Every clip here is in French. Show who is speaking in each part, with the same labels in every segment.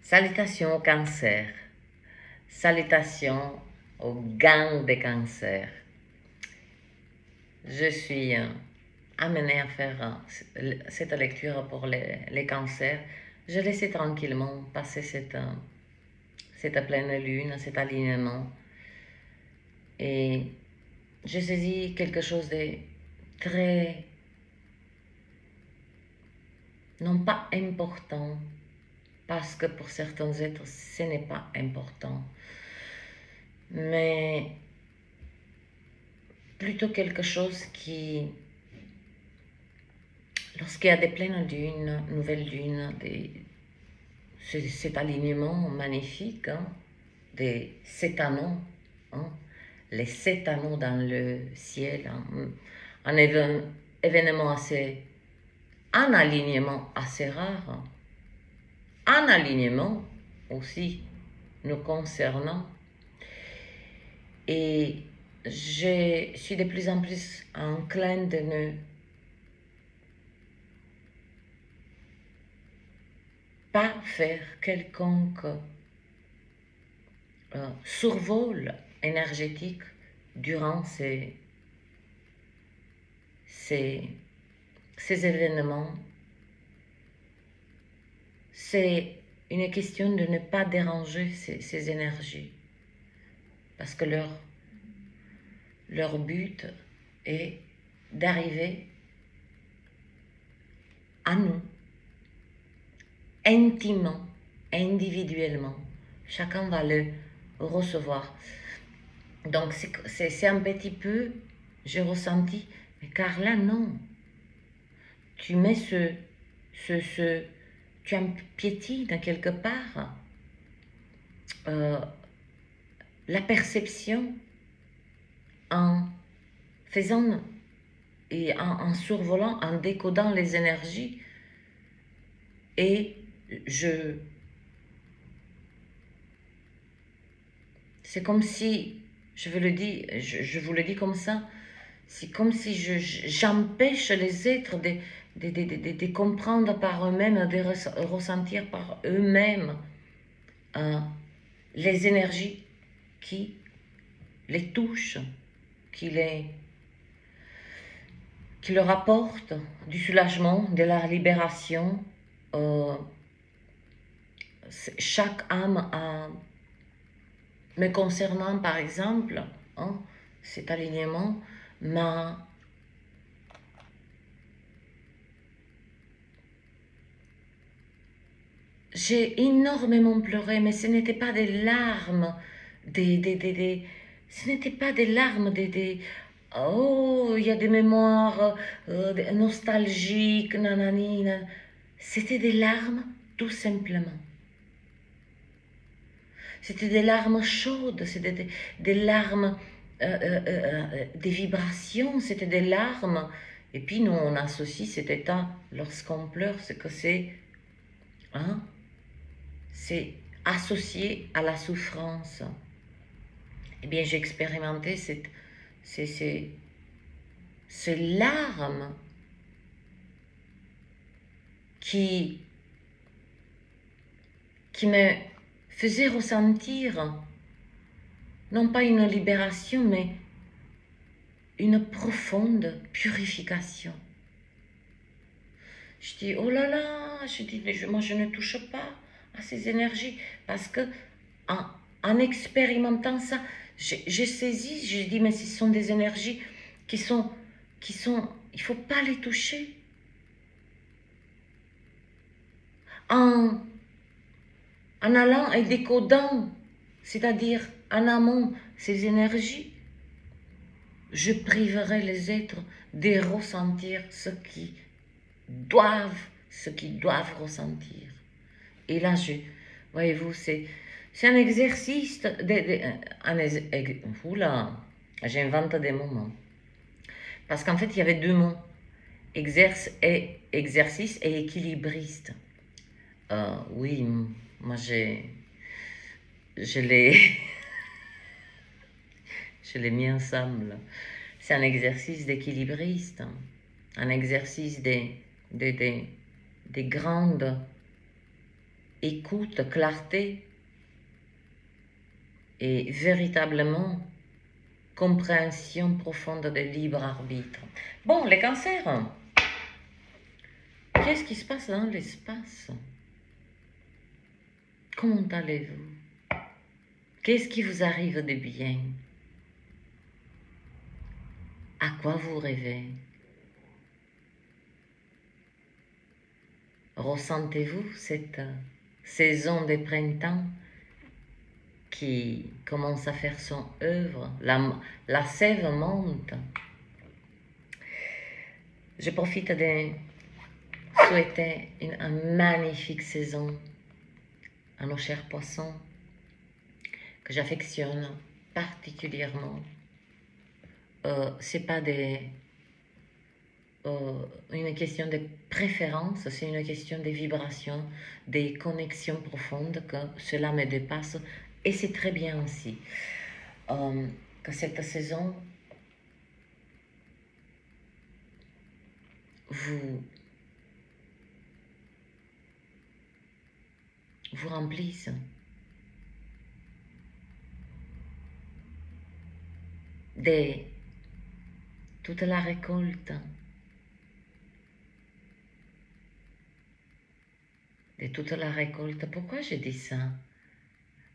Speaker 1: Salutations au cancer. Salutations au gang des cancers. Je suis amenée à faire cette lecture pour les cancers. Je laissais tranquillement passer cette pleine lune, cet alignement. Et j'ai saisi quelque chose de très, non pas important, parce que pour certains êtres, ce n'est pas important, mais plutôt quelque chose qui, lorsqu'il y a des pleines lunes, nouvelles lunes, cet alignement magnifique, des 7 anneaux, les 7 anneaux dans le ciel, un événement assez, un alignement assez rare, un alignement aussi nous concernant. Et je suis de plus en plus enclin de ne pas faire quelconque survol énergétique durant ces événements. C'est une question de ne pas déranger ces énergies, parce que leur but est d'arriver à nous, intimement, individuellement. Chacun va le recevoir. Donc c'est un petit peu, j'ai ressenti, mais Carla, non. Tu mets tu empiétines quelque part la perception en faisant et en survolant, en décodant les énergies. Et c'est comme si, je vous le dis comme ça, c'est comme si j'empêche les êtres de comprendre par eux-mêmes, de ressentir par eux-mêmes les énergies qui les touchent, qui leur apportent du soulagement, de la libération. Chaque âme me concernant, par exemple, cet alignement j'ai énormément pleuré, mais ce n'était pas des larmes, ce n'était pas des larmes, oh, il y a des mémoires nostalgiques, nanani, c'était des larmes, tout simplement. C'était des larmes chaudes, c'était des larmes, des vibrations, c'était des larmes. Et puis nous, on associe cet état, lorsqu'on pleure, c'est que c'est associé à la souffrance. Eh bien, j'ai expérimenté ces larmes qui me faisaient ressentir non pas une libération, mais une profonde purification. Je dis, oh là là, je dis, moi je ne touche pas à ces énergies, parce que en expérimentant ça, j'ai saisi, je dis, mais ce sont des énergies qui sont, il faut pas les toucher. En allant et décodant, c'est-à-dire en amont, ces énergies, je priverai les êtres de ressentir ce qu'ils doivent ressentir. Et là, voyez-vous, c'est un exercice, oula, j'invente des mots. Parce qu'en fait, il y avait 2 mots, exercice et équilibriste. Oui, moi je l'ai mis ensemble. C'est un exercice d'équilibriste, un exercice des grandes écoute, clarté et véritablement compréhension profonde de libre arbitre. Bon, les cancers, qu'est-ce qui se passe dans l'espace? Comment allez-vous? Qu'est-ce qui vous arrive de bien? À quoi vous rêvez? Ressentez-vous cette saison de printemps qui commence à faire son œuvre? La sève monte. Je profite de souhaiter une magnifique saison à nos chers poissons que j'affectionne particulièrement. C'est pas une question de préférence, c'est une question de vibration, des connexions profondes que cela me dépasse et c'est très bien aussi. Que cette saison vous remplisse de toute la récolte, de toute la récolte. Pourquoi je dis ça?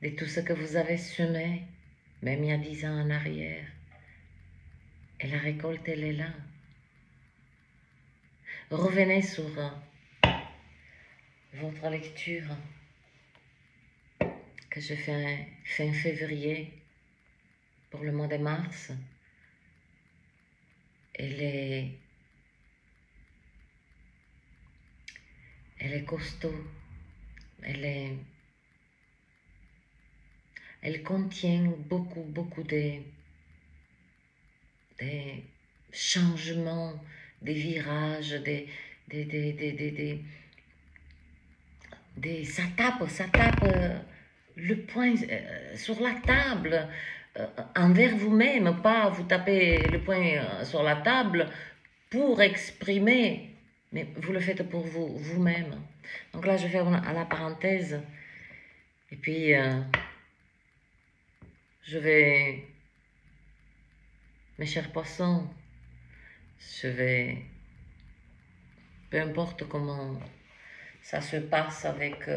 Speaker 1: De tout ce que vous avez semé, même il y a 10 ans en arrière. Et la récolte, elle est là. Revenez sur votre lecture que je fais fin février pour le mois de mars. Elle est costaud. Elle contient beaucoup de changements, des virages, ça tape le poing sur la table envers vous-même, pas vous tapez le poing sur la table pour exprimer, mais vous le faites pour vous-même. Donc là, je ferme à la parenthèse et puis je vais, mes chers poissons, je vais, peu importe comment ça se passe avec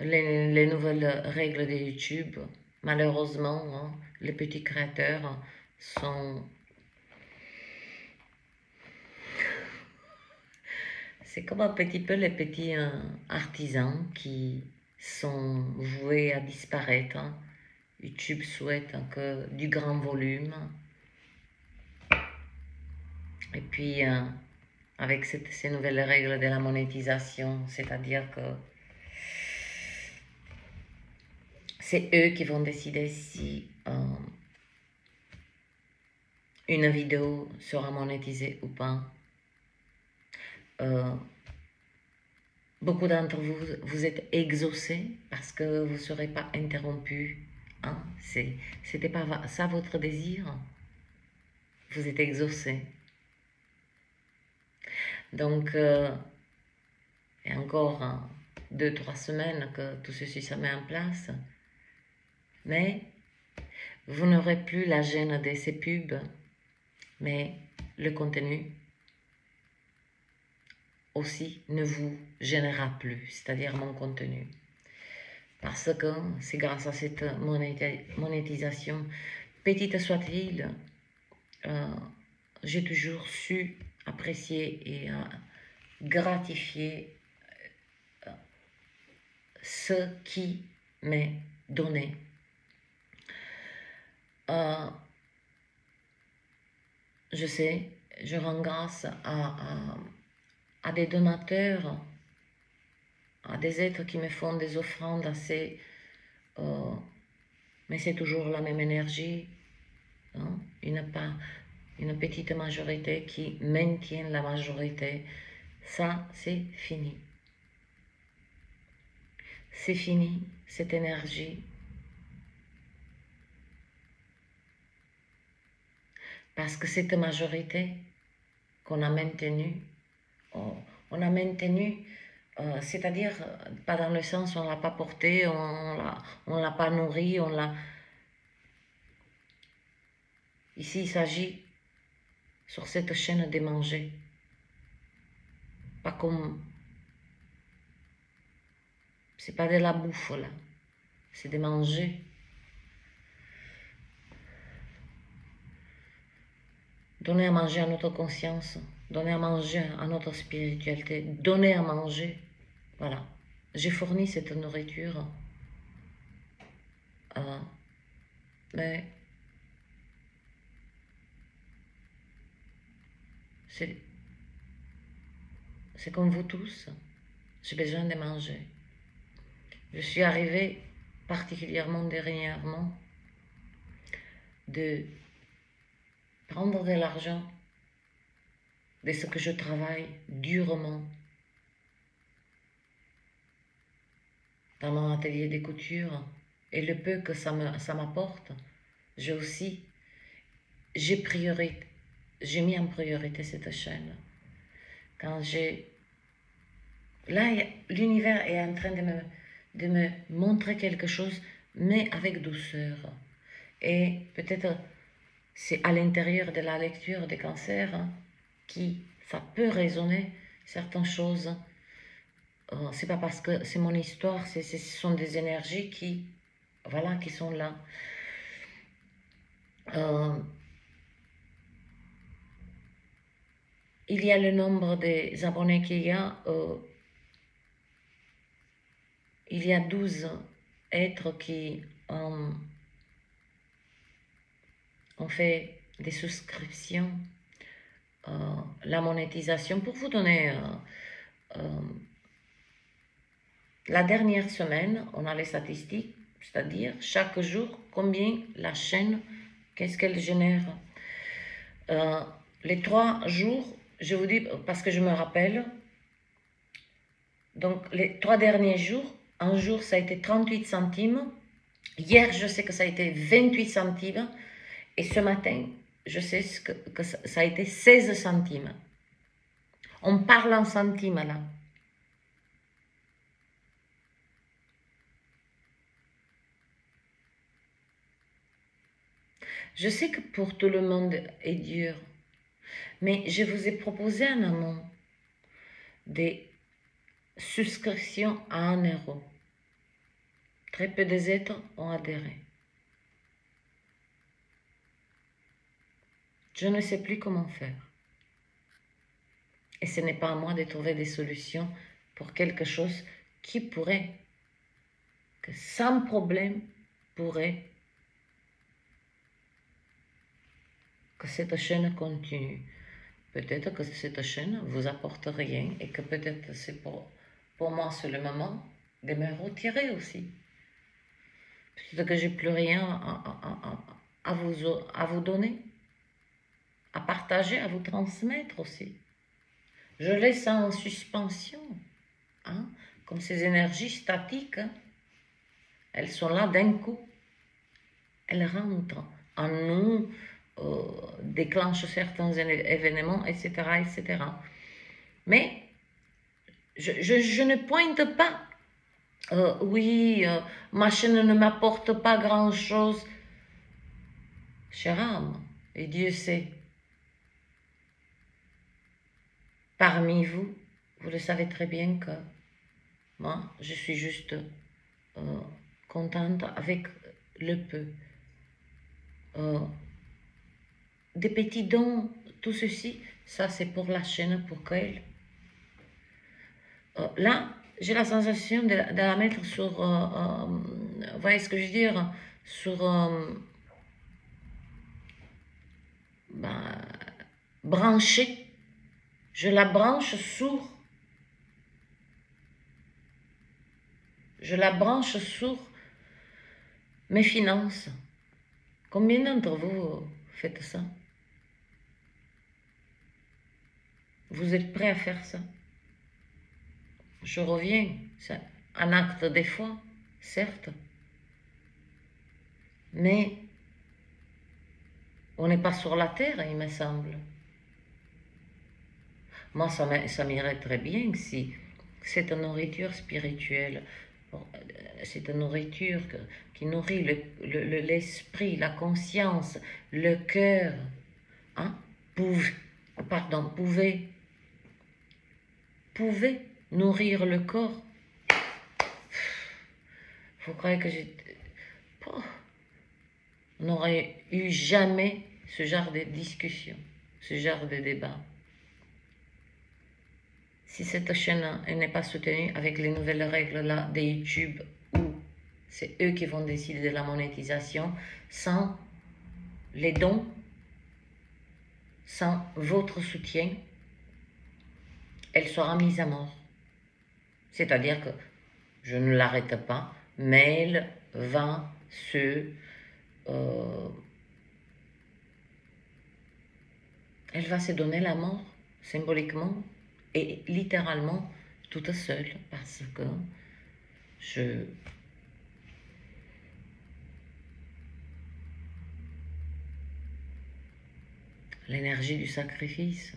Speaker 1: les nouvelles règles de YouTube. Malheureusement, hein, les petits créateurs sont... C'est comme un petit peu les petits artisans qui sont voués à disparaître. YouTube souhaite que du grand volume. Et puis, avec ces nouvelles règles de la monétisation, c'est-à-dire que c'est eux qui vont décider si une vidéo sera monétisée ou pas. Beaucoup d'entre vous, vous êtes exaucés parce que vous ne serez pas interrompus. Hein? C'était pas ça votre désir. Vous êtes exaucés. Donc, il y a encore 2-3 semaines que tout ceci se met en place. Mais vous n'aurez plus la gêne de ces pubs, mais le contenu aussi ne vous gênera plus, c'est-à-dire mon contenu. Parce que c'est grâce à cette monétisation, petite soit-il, j'ai toujours su apprécier et gratifier ce qui m'est donné. Je sais, je rends grâce à des donateurs, à des êtres qui me font des offrandes assez... mais c'est toujours la même énergie. Hein? Une petite majorité qui maintient la majorité. Ça, c'est fini. C'est fini, cette énergie. Parce que cette majorité qu'on a maintenue, on a maintenu C'est-à-dire, pas dans le sens où on ne l'a pas porté, on l'a pas nourri, on l'a... Ici, il s'agit, sur cette chaîne, de manger. Pas comme... C'est pas de la bouffe, là. C'est de manger. Donner à manger à notre conscience. Donner à manger à notre spiritualité. Donner à manger. Voilà. J'ai fourni cette nourriture. Mais c'est comme vous tous. J'ai besoin de manger. Je suis arrivée particulièrement dernièrement de prendre de l'argent de ce que je travaille durement dans mon atelier de couture et le peu que ça m'apporte, j'ai mis en priorité cette chaîne. Quand là, l'univers est en train de me montrer quelque chose, mais avec douceur. Et peut-être c'est à l'intérieur de la lecture des cancers ça peut résonner certaines choses. C'est pas parce que c'est mon histoire, ce sont des énergies qui sont là. Il y a le nombre des abonnés qu'il y a. Il y a 12 êtres qui ont fait des souscriptions, la monétisation. Pour vous donner, la dernière semaine, on a les statistiques, c'est-à-dire chaque jour, combien la chaîne, qu'est-ce qu'elle génère. Les 3 jours, je vous dis, parce que je me rappelle, donc les 3 derniers jours, un jour ça a été 38 centimes, hier je sais que ça a été 28 centimes, et ce matin, je sais que ça a été 16 centimes. On parle en centimes là. Je sais que pour tout le monde est dur, mais je vous ai proposé en amont des souscriptions à 1 euro. Très peu des êtres ont adhéré. Je ne sais plus comment faire. Et ce n'est pas à moi de trouver des solutions pour quelque chose qui pourrait, que sans problème, pourrait, que cette chaîne continue. Peut-être que cette chaîne vous apporte rien et que peut-être c'est pour moi c'est le moment de me retirer aussi. Peut-être que j'ai plus rien à vous donner, à partager, à vous transmettre aussi. Je laisse ça en suspension, hein, comme ces énergies statiques, hein. Elles sont là d'un coup, elles rentrent en nous, déclenchent certains événements, etc., etc. Mais je ne pointe pas, oui, ma chaîne ne m'apporte pas grand-chose. Chère âme, et Dieu sait, parmi vous, vous le savez très bien que moi, je suis juste contente avec le peu. Des petits dons, tout ceci, ça c'est pour la chaîne, pour qu'elle... là, j'ai la sensation de la mettre sur... vous voyez ce que je veux dire? Sur... brancher. Je la branche sur... Je la branche sur mes finances. Combien d'entre vous faites ça? Vous êtes prêts à faire ça? Je reviens, c'est un acte de foi, certes, mais on n'est pas sur la terre, il me semble. Moi, ça m'irait très bien si cette nourriture spirituelle, cette nourriture qui nourrit l'esprit, la conscience, le cœur, hein, pouvez nourrir le corps. Vous croyez que oh, on n'aurait eu jamais ce genre de discussion, ce genre de débat. Si cette chaîne n'est pas soutenue avec les nouvelles règles là de YouTube, où c'est eux qui vont décider de la monétisation, sans les dons, sans votre soutien, elle sera mise à mort. C'est-à-dire que je ne l'arrête pas, mais elle va elle va se donner la mort, symboliquement et littéralement, toute seule, parce que l'énergie du sacrifice,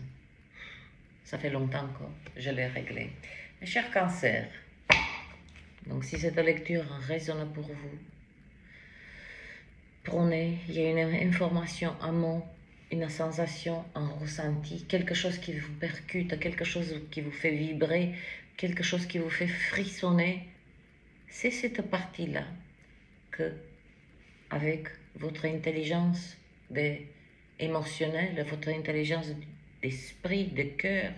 Speaker 1: ça fait longtemps que je l'ai réglé. Mes chers cancers, donc si cette lecture résonne pour vous, prenez, il y a une information en mot, une sensation, un ressenti, quelque chose qui vous percute, quelque chose qui vous fait vibrer, quelque chose qui vous fait frissonner. C'est cette partie-là que, avec votre intelligence émotionnelle, votre intelligence d'esprit, de cœur,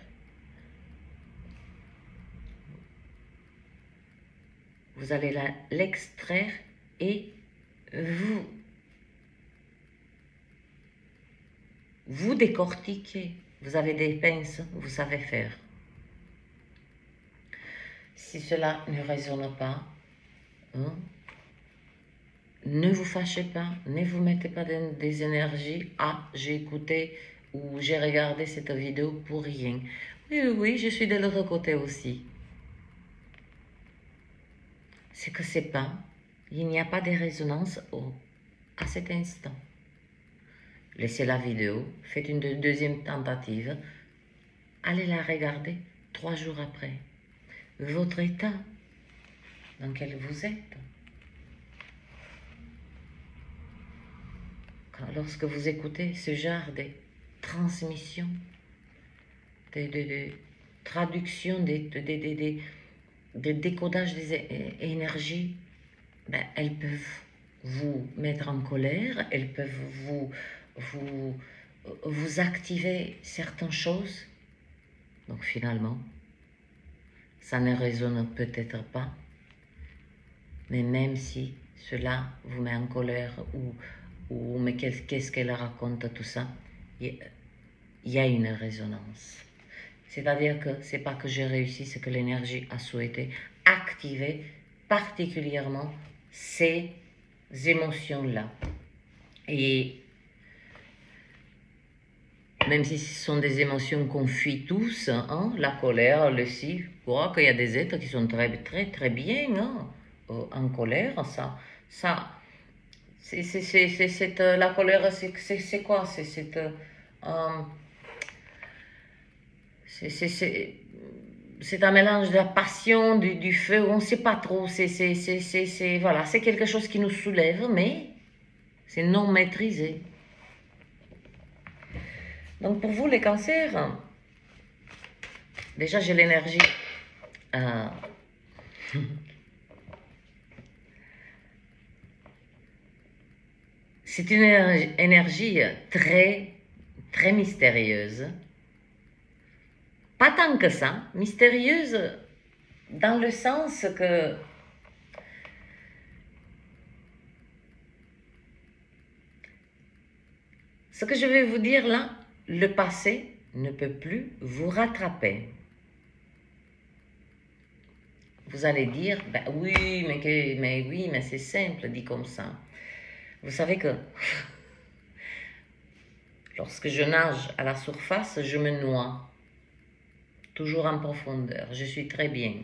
Speaker 1: vous allez l'extraire et vous décortiquez. Vous avez des pinces, vous savez faire. Si cela ne résonne pas, hein, ne vous fâchez pas, ne vous mettez pas des énergies. Ah, j'ai écouté ou j'ai regardé cette vidéo pour rien. Oui, oui, je suis de l'autre côté aussi. C'est que c'est pas, il n'y a pas de résonance à cet instant. Laissez la vidéo, faites une deuxième tentative, allez la regarder 3 jours après. Votre état dans lequel vous êtes. Lorsque vous écoutez ce genre de transmission, de traduction, de décodage des énergies, ben, elles peuvent vous mettre en colère, elles peuvent vous activer certaines choses. Donc finalement, ça ne résonne peut-être pas, mais même si cela vous met en colère ou mais qu'est-ce qu'elle raconte, tout ça, il y a une résonance. C'est-à-dire que c'est pas que j'ai réussi, c'est que l'énergie a souhaité activer particulièrement ces émotions-là. Et même si ce sont des émotions qu'on fuit tous, hein, la colère, le si, je crois qu'il y a des êtres qui sont très, très, très bien hein, en colère. La colère, c'est quoi? C'est un mélange de la passion, du feu, on ne sait pas trop. Voilà, c'est quelque chose qui nous soulève, mais c'est non maîtrisé. Donc pour vous, les cancers, déjà j'ai l'énergie. C'est une énergie très, très mystérieuse. Pas tant que ça, mystérieuse dans le sens que ce que je vais vous dire là, le passé ne peut plus vous rattraper. Vous allez dire, ben oui, mais c'est simple, dit comme ça. Vous savez que lorsque je nage à la surface, je me noie. Toujours en profondeur. Je suis très bien.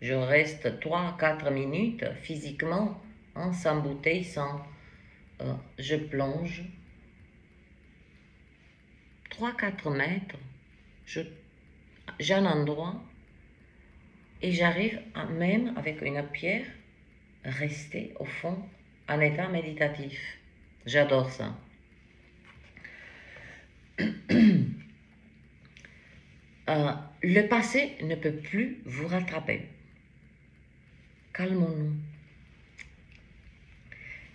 Speaker 1: Je reste 3-4 minutes physiquement, hein, sans bouteille, je plonge. 3-4 mètres. J'ai un endroit et j'arrive même avec une pierre rester au fond en état méditatif. J'adore ça. Le passé ne peut plus vous rattraper. Calmons-nous.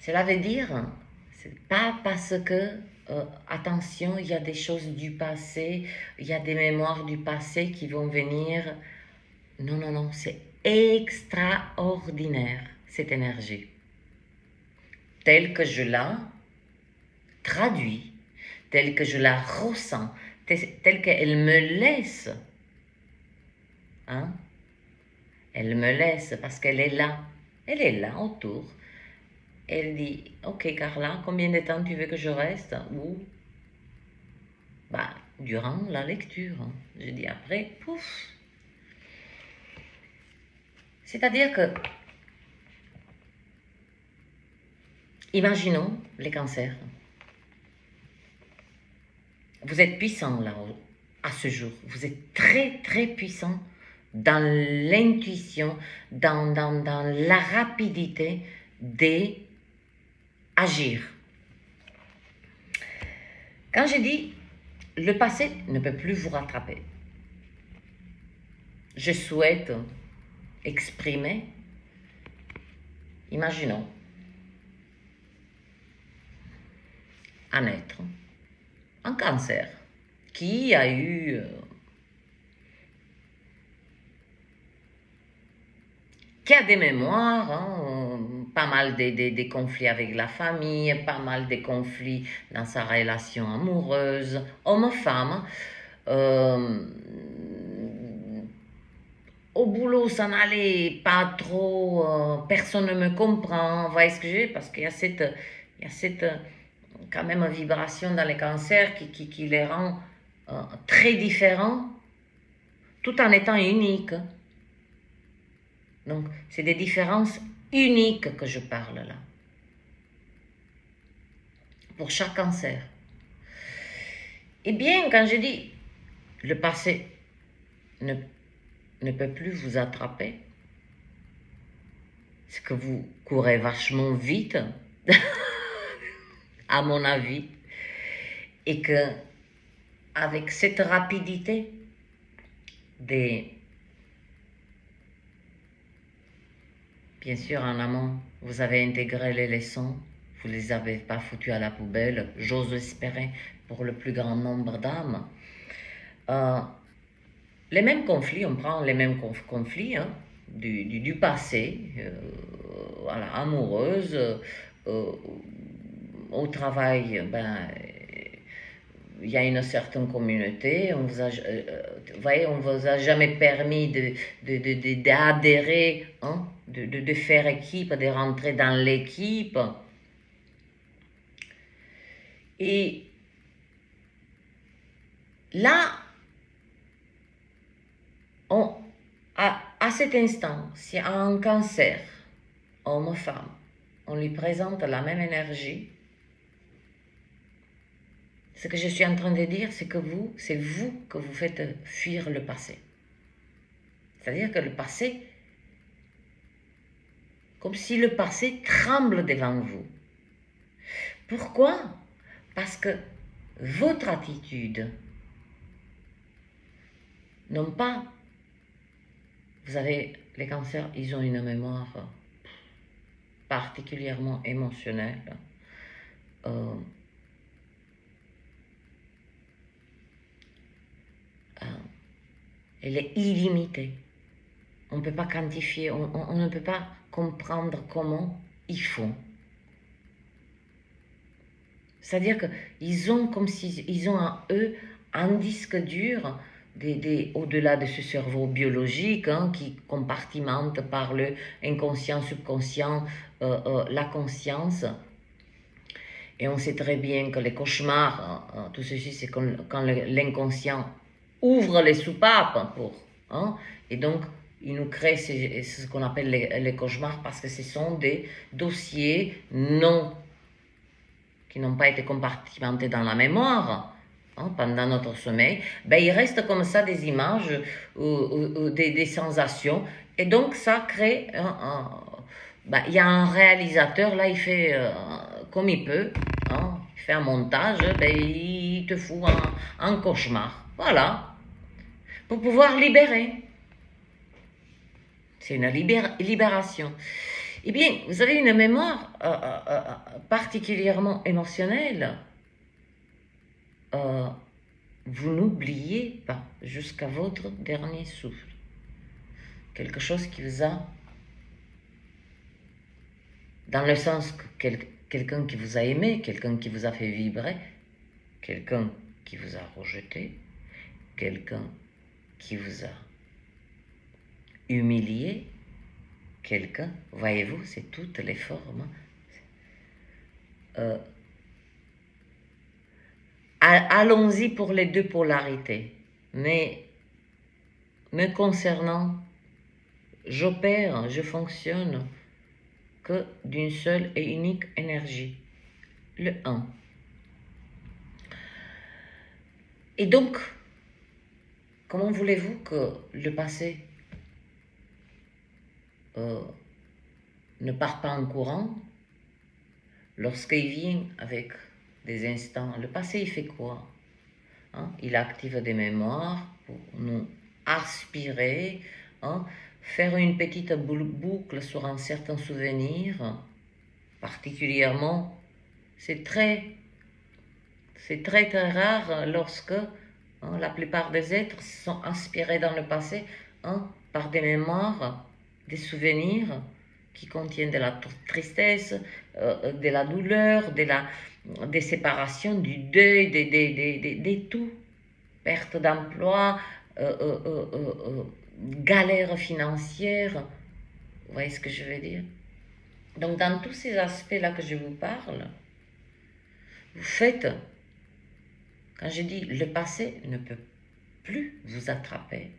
Speaker 1: Cela veut dire, c'est pas parce que, attention, il y a des choses du passé, il y a des mémoires du passé qui vont venir. Non, non, non, c'est extraordinaire, cette énergie. Telle que je la traduis, telle que je la ressens, telle qu'elle me laisse. Hein? Elle me laisse parce qu'elle est là. Elle est là autour. Elle dit, ok Carla, combien de temps tu veux que je reste? Ou, bah, durant la lecture. Je dis après, pouf. C'est-à-dire que, imaginons les cancers. Vous êtes puissant là, à ce jour. Vous êtes très, très puissant dans l'intuition, dans la rapidité d'agir. Quand je dis le passé ne peut plus vous rattraper, je souhaite exprimer, imaginons, un être, un cancer, qui a eu qui a des mémoires, hein, pas mal de conflits avec la famille, pas mal de conflits dans sa relation amoureuse, homme-femme. Au boulot, ça n'allait pas trop, personne ne me comprend, vous voyez ce que j'ai, parce qu'il y a cette quand même vibration dans les cancers qui les rend très différents, tout en étant uniques. Donc, c'est des différences uniques que je parle là. Pour chaque cancer. Eh bien, quand je dis le passé ne peut plus vous attraper, c'est que vous courez vachement vite, à mon avis, et que avec cette rapidité bien sûr, en amont, vous avez intégré les leçons, vous ne les avez pas foutues à la poubelle, j'ose espérer, pour le plus grand nombre d'âmes. Les mêmes conflits, on prend les mêmes conflits hein, du passé, voilà, amoureuse, au travail, ben, il y a une certaine communauté, on vous a, vous voyez, on vous a jamais permis d'adhérer, hein, de faire équipe, de rentrer dans l'équipe. Et là, à cet instant, si un cancer, homme ou femme, on lui présente la même énergie, ce que je suis en train de dire, c'est que c'est vous que vous faites fuir le passé. C'est-à-dire que le passé, comme si le passé tremble devant vous. Pourquoi? Parce que votre attitude, non pas, vous avez, les cancers, ils ont une mémoire particulièrement émotionnelle. Elle est illimitée. On ne peut pas quantifier, on ne peut pas comprendre comment ils font. C'est-à-dire qu'ils ont comme s'ils ont en eux un disque dur au-delà de ce cerveau biologique hein, qui compartimente par le inconscient, subconscient, la conscience. Et on sait très bien que les cauchemars, tout ceci, c'est quand l'inconscient ouvre les soupapes et donc il nous crée ce qu'on appelle les cauchemars parce que ce sont des dossiers qui n'ont pas été compartimentés dans la mémoire hein, pendant notre sommeil, ben, il reste comme ça des images ou des sensations. Et donc, ça crée ben, il y a un réalisateur, là, il fait comme il peut, hein, il fait un montage, ben, il te fout un cauchemar. Voilà, pour pouvoir libérer. C'est une libération. Eh bien, vous avez une mémoire particulièrement émotionnelle. Vous n'oubliez pas jusqu'à votre dernier souffle. Quelque chose qui vous a, dans le sens que quelqu'un qui vous a aimé, quelqu'un qui vous a fait vibrer, quelqu'un qui vous a rejeté, quelqu'un qui vous a humilié, quelqu'un, voyez-vous, c'est toutes les formes. Allons-y pour les deux polarités, mais me concernant, j'opère, je fonctionne que d'une seule et unique énergie, le 1. Et donc, comment voulez-vous que le passé ne part pas en courant lorsqu'il vient avec des instants? Le passé, il fait quoi, hein? Il active des mémoires pour nous aspirer, hein? Faire une petite boucle sur un certain souvenir, particulièrement, c'est très rare lorsque, hein, la plupart des êtres sont inspirés dans le passé, hein, par des mémoires, des souvenirs qui contiennent de la tristesse, de la douleur, des séparations, du deuil, des tout, perte d'emploi, galère financière, vous voyez ce que je veux dire? Donc dans tous ces aspects-là que je vous parle, vous faites, quand je dis le passé ne peut plus vous attraper,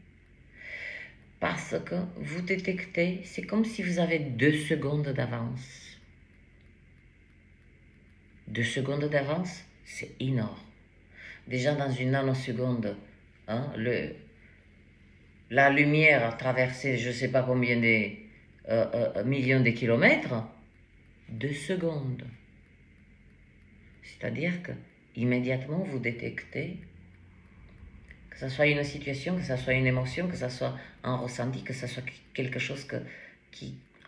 Speaker 1: parce que vous détectez, c'est comme si vous avez 2 secondes d'avance. 2 secondes d'avance, c'est énorme. Déjà dans une nanoseconde, hein, la lumière a traversé je ne sais pas combien de millions de kilomètres, 2 secondes. C'est-à-dire que immédiatement vous détectez, que ce soit une situation, que ce soit une émotion, que ce soit un ressenti, que ce soit quelque chose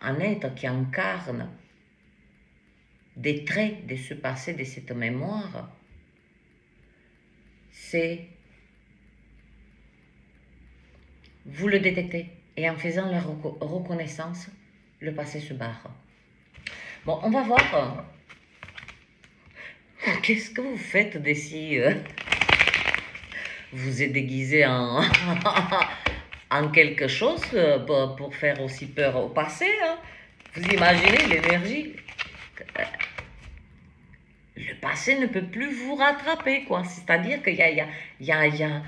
Speaker 1: un être qui incarne des traits de ce passé, de cette mémoire, c'est, vous le détectez, et en faisant la reconnaissance, le passé se barre. Bon, on va voir, qu'est-ce que vous faites d'ici vous êtes déguisé en, en quelque chose pour faire aussi peur au passé, hein? Vous imaginez l'énergie? Le passé ne peut plus vous rattraper, quoi. C'est-à-dire qu'il y a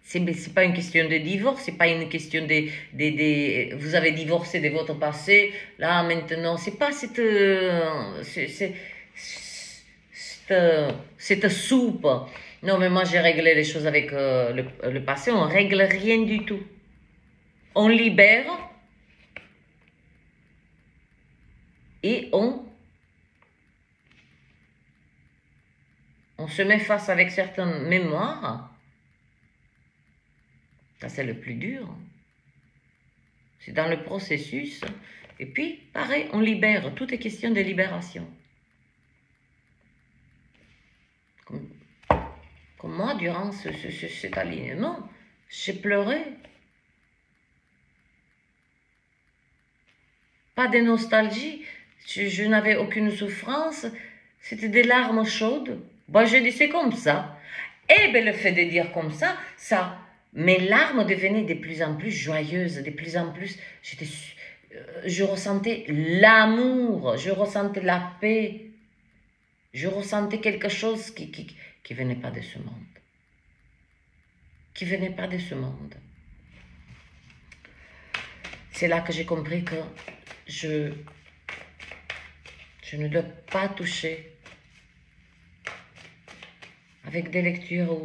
Speaker 1: c'est pas une question de divorce, c'est pas une question vous avez divorcé de votre passé, là maintenant, c'est pas cette soupe. Non, mais moi j'ai réglé les choses avec le passé, on règle rien du tout. On libère et on se met face avec certaines mémoires. Ça, c'est le plus dur. C'est dans le processus. Et puis, pareil, on libère. Tout est question de libération. Comme moi, durant cet alignement, j'ai pleuré. Pas de nostalgie. Je n'avais aucune souffrance. C'était des larmes chaudes. Bah, je dis, c'est comme ça. Et bien, le fait de dire comme ça, mes larmes devenaient de plus en plus joyeuses, de plus en plus, je ressentais l'amour, je ressentais la paix, je ressentais quelque chose qui venait pas de ce monde, qui venait pas de ce monde. C'est là que j'ai compris que je ne dois pas toucher avec des lectures,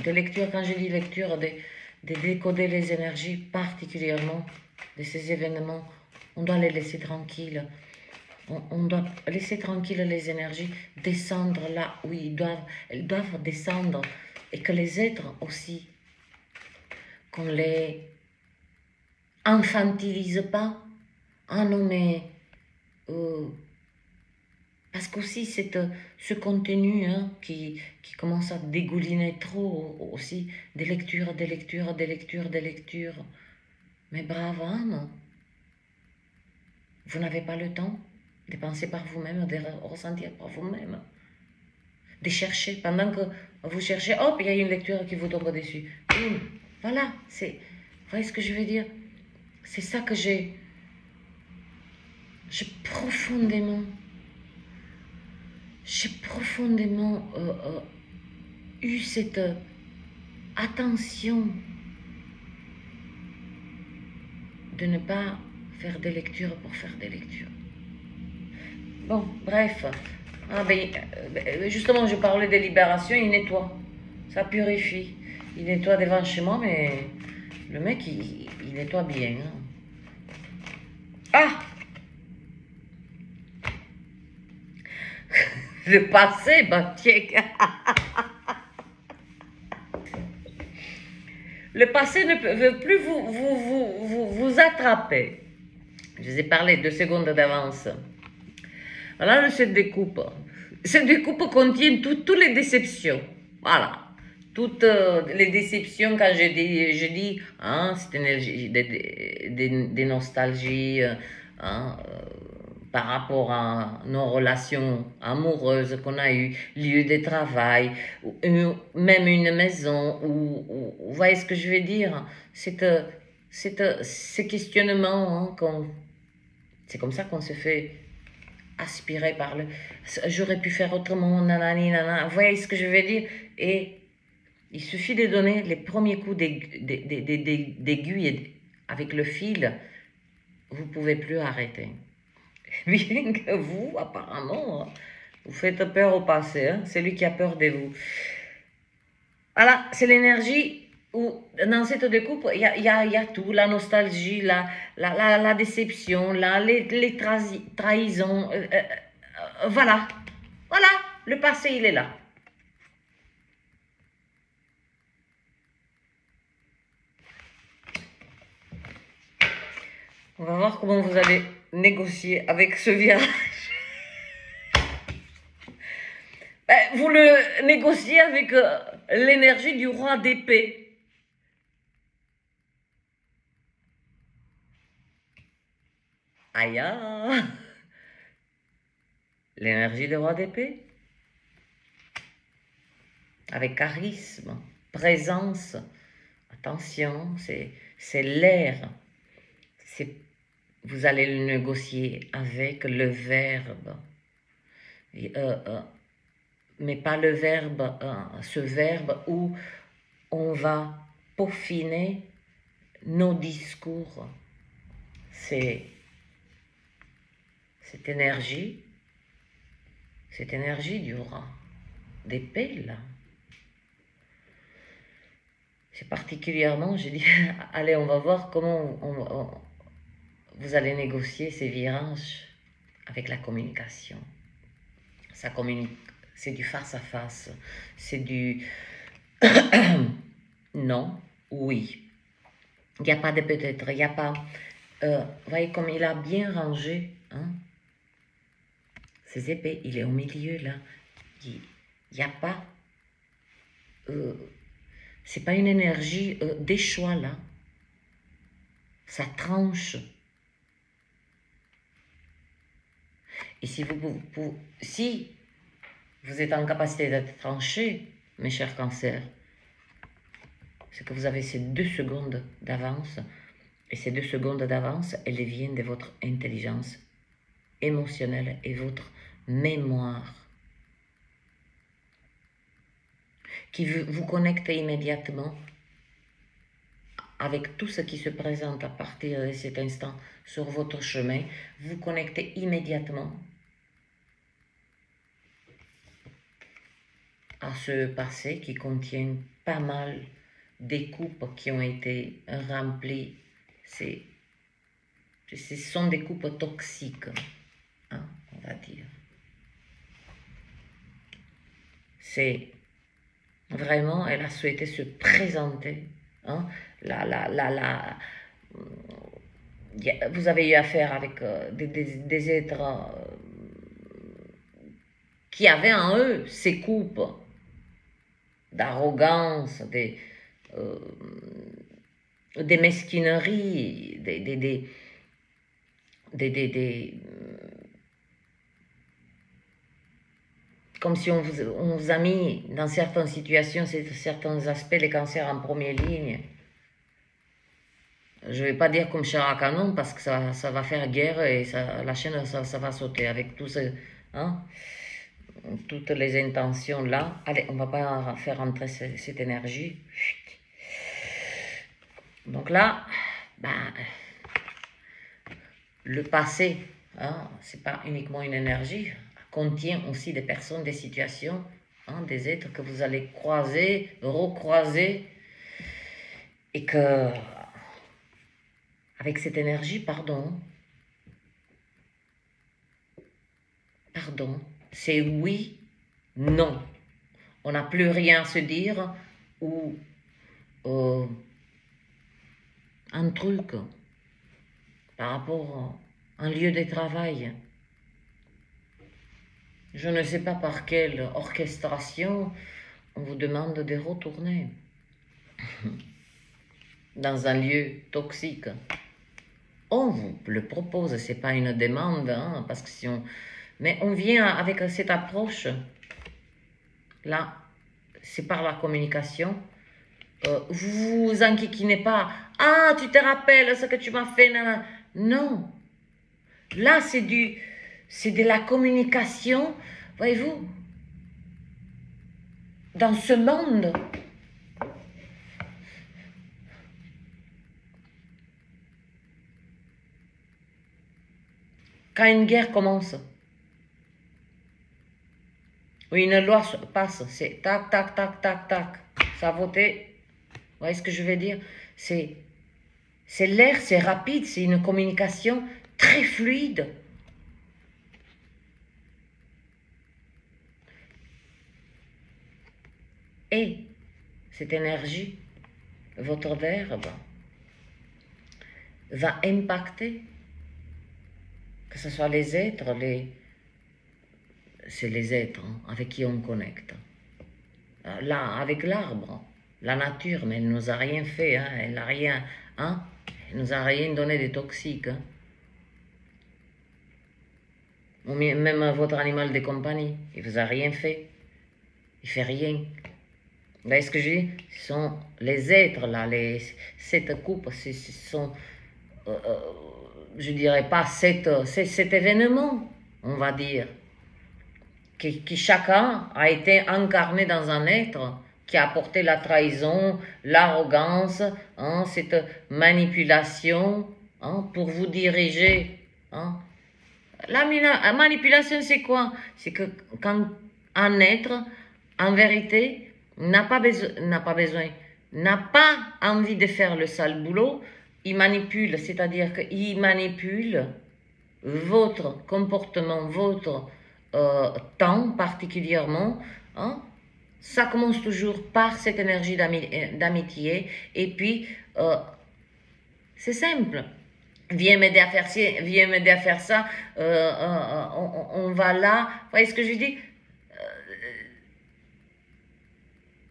Speaker 1: des lectures, quand je dis lecture, de décoder les énergies particulièrement de ces événements. On doit les laisser tranquilles. On doit laisser tranquilles les énergies, descendre là où elles doivent descendre, et que les êtres aussi, qu'on les infantilise pas. Ah non, mais parce qu'aussi ce contenu qui commence à dégouliner trop aussi, des lectures, des lectures, des lectures, des lectures. Mais brave âme, vous n'avez pas le temps de penser par vous-même, de ressentir par vous-même, de chercher. Pendant que vous cherchez, hop, il y a une lecture qui vous tombe dessus. Voilà, vous voyez ce que je veux dire? C'est ça que j'ai profondément eu cette attention de ne pas faire des lectures pour faire des lectures. Bon, bref. Ah ben, justement, je parlais de libération, il nettoie. Ça purifie. Il nettoie devant chez moi, mais le mec, il nettoie bien. Ah! Le passé, bah tiens. Le passé ne veut plus vous attraper. Je vous ai parlé 2 secondes d'avance. Voilà, cette découpe. Cette découpe contient toutes les déceptions. Voilà. Toutes les déceptions, quand je dis cette énergie, des nostalgies, par rapport à nos relations amoureuses qu'on a eues, lieu de travail, même une maison, vous voyez ce que je veux dire? Ces questionnements, c'est comme ça qu'on se fait aspirer par le... J'aurais pu faire autrement, nanani, nanana, vous voyez ce que je veux dire? Et il suffit de donner les premiers coups d'aiguille avec le fil, vous ne pouvez plus arrêter. Bien que vous, apparemment, vous faites peur au passé, c'est lui qui a peur de vous. Voilà, c'est l'énergie où, dans cette découpe, il y a tout, la nostalgie, la déception, les trahisons, voilà, le passé, il est là. On va voir comment vous allez négocier avec ce virage. Vous le négociez avec l'énergie du roi d'épée. Aïe, l'énergie du roi d'épée. Avec charisme, présence. Attention, c'est l'air. Vous allez le négocier avec le verbe. Mais pas le verbe, ce verbe où on va peaufiner nos discours. C'est cette énergie du roi d'épée, là. C'est particulièrement, j'ai dit, allez, on va voir comment vous allez négocier ces virages avec la communication. Ça communique, c'est du face à face, c'est du non, oui. Il n'y a pas de peut-être, il n'y a pas... vous voyez comme il a bien rangé ses épées, il est au milieu là. Il n'y a pas... c'est pas une énergie des choix là. Ça tranche. Et si vous êtes en capacité d'être tranché, mes chers cancers, c'est que vous avez ces 2 secondes d'avance. Et ces 2 secondes d'avance, elles viennent de votre intelligence émotionnelle et votre mémoire, qui vous connecte immédiatement avec tout ce qui se présente à partir de cet instant sur votre chemin. Vous connectez immédiatement à ce passé qui contient pas mal des coupes qui ont été remplies. Ce sont des coupes toxiques, hein, on va dire. C'est vraiment, elle a souhaité se présenter. Hein, vous avez eu affaire avec des êtres qui avaient en eux ces coupes d'arrogance, des mesquineries, comme si on vous a mis dans certaines situations, certains aspects, les cancers en première ligne. Je ne vais pas dire comme chair à canon parce que ça va faire guerre et la chaîne, ça va sauter avec tout ce, hein, toutes les intentions là. Allez, on ne va pas faire entrer cette énergie. Donc là, ben, le passé, hein, ce n'est pas uniquement une énergie, contient aussi des personnes, des situations, hein, des êtres que vous allez croiser, recroiser, et que, avec cette énergie, pardon, c'est oui, non. On n'a plus rien à se dire, ou un truc par rapport à un lieu de travail. Je ne sais pas par quelle orchestration on vous demande de retourner dans un lieu toxique. On vous le propose, c'est pas une demande, hein, parce que si on... Mais on vient avec cette approche, là, c'est par la communication. Vous vous enquiquinez pas. Ah, tu te rappelles ce que tu m'as fait, nana. Non. Là, c'est de la communication, voyez-vous, dans ce monde. Quand une guerre commence, ou une loi passe, c'est tac, tac, tac, tac, tac, ça a voté. Vous voyez ce que je veux dire? C'est l'air, c'est rapide, c'est une communication très fluide. Et cette énergie, votre verbe, va impacter, que ce soit les êtres, c'est les êtres avec qui on connecte. Là, avec l'arbre, la nature, mais elle ne nous a rien fait, hein, elle n'a rien, hein, elle nous a rien donné de toxique. Hein. Même votre animal de compagnie, il ne vous a rien fait, il ne fait rien. Vous voyez ce que je dis? Ce sont les êtres là, cette coupe, ce sont, je dirais pas cet événement, on va dire, qui chacun a été incarné dans un être qui a apporté la trahison, l'arrogance, hein, cette manipulation, hein, pour vous diriger. Hein. La manipulation, c'est quoi? C'est que quand un être, en vérité, n'a pas envie de faire le sale boulot, il manipule, c'est-à-dire qu'il manipule votre comportement, votre temps particulièrement, hein. Ça commence toujours par cette énergie d'amitié, et puis c'est simple. Viens m'aider à faire ci, viens m'aider à faire ça, on va là. Vous voyez ce que je dis?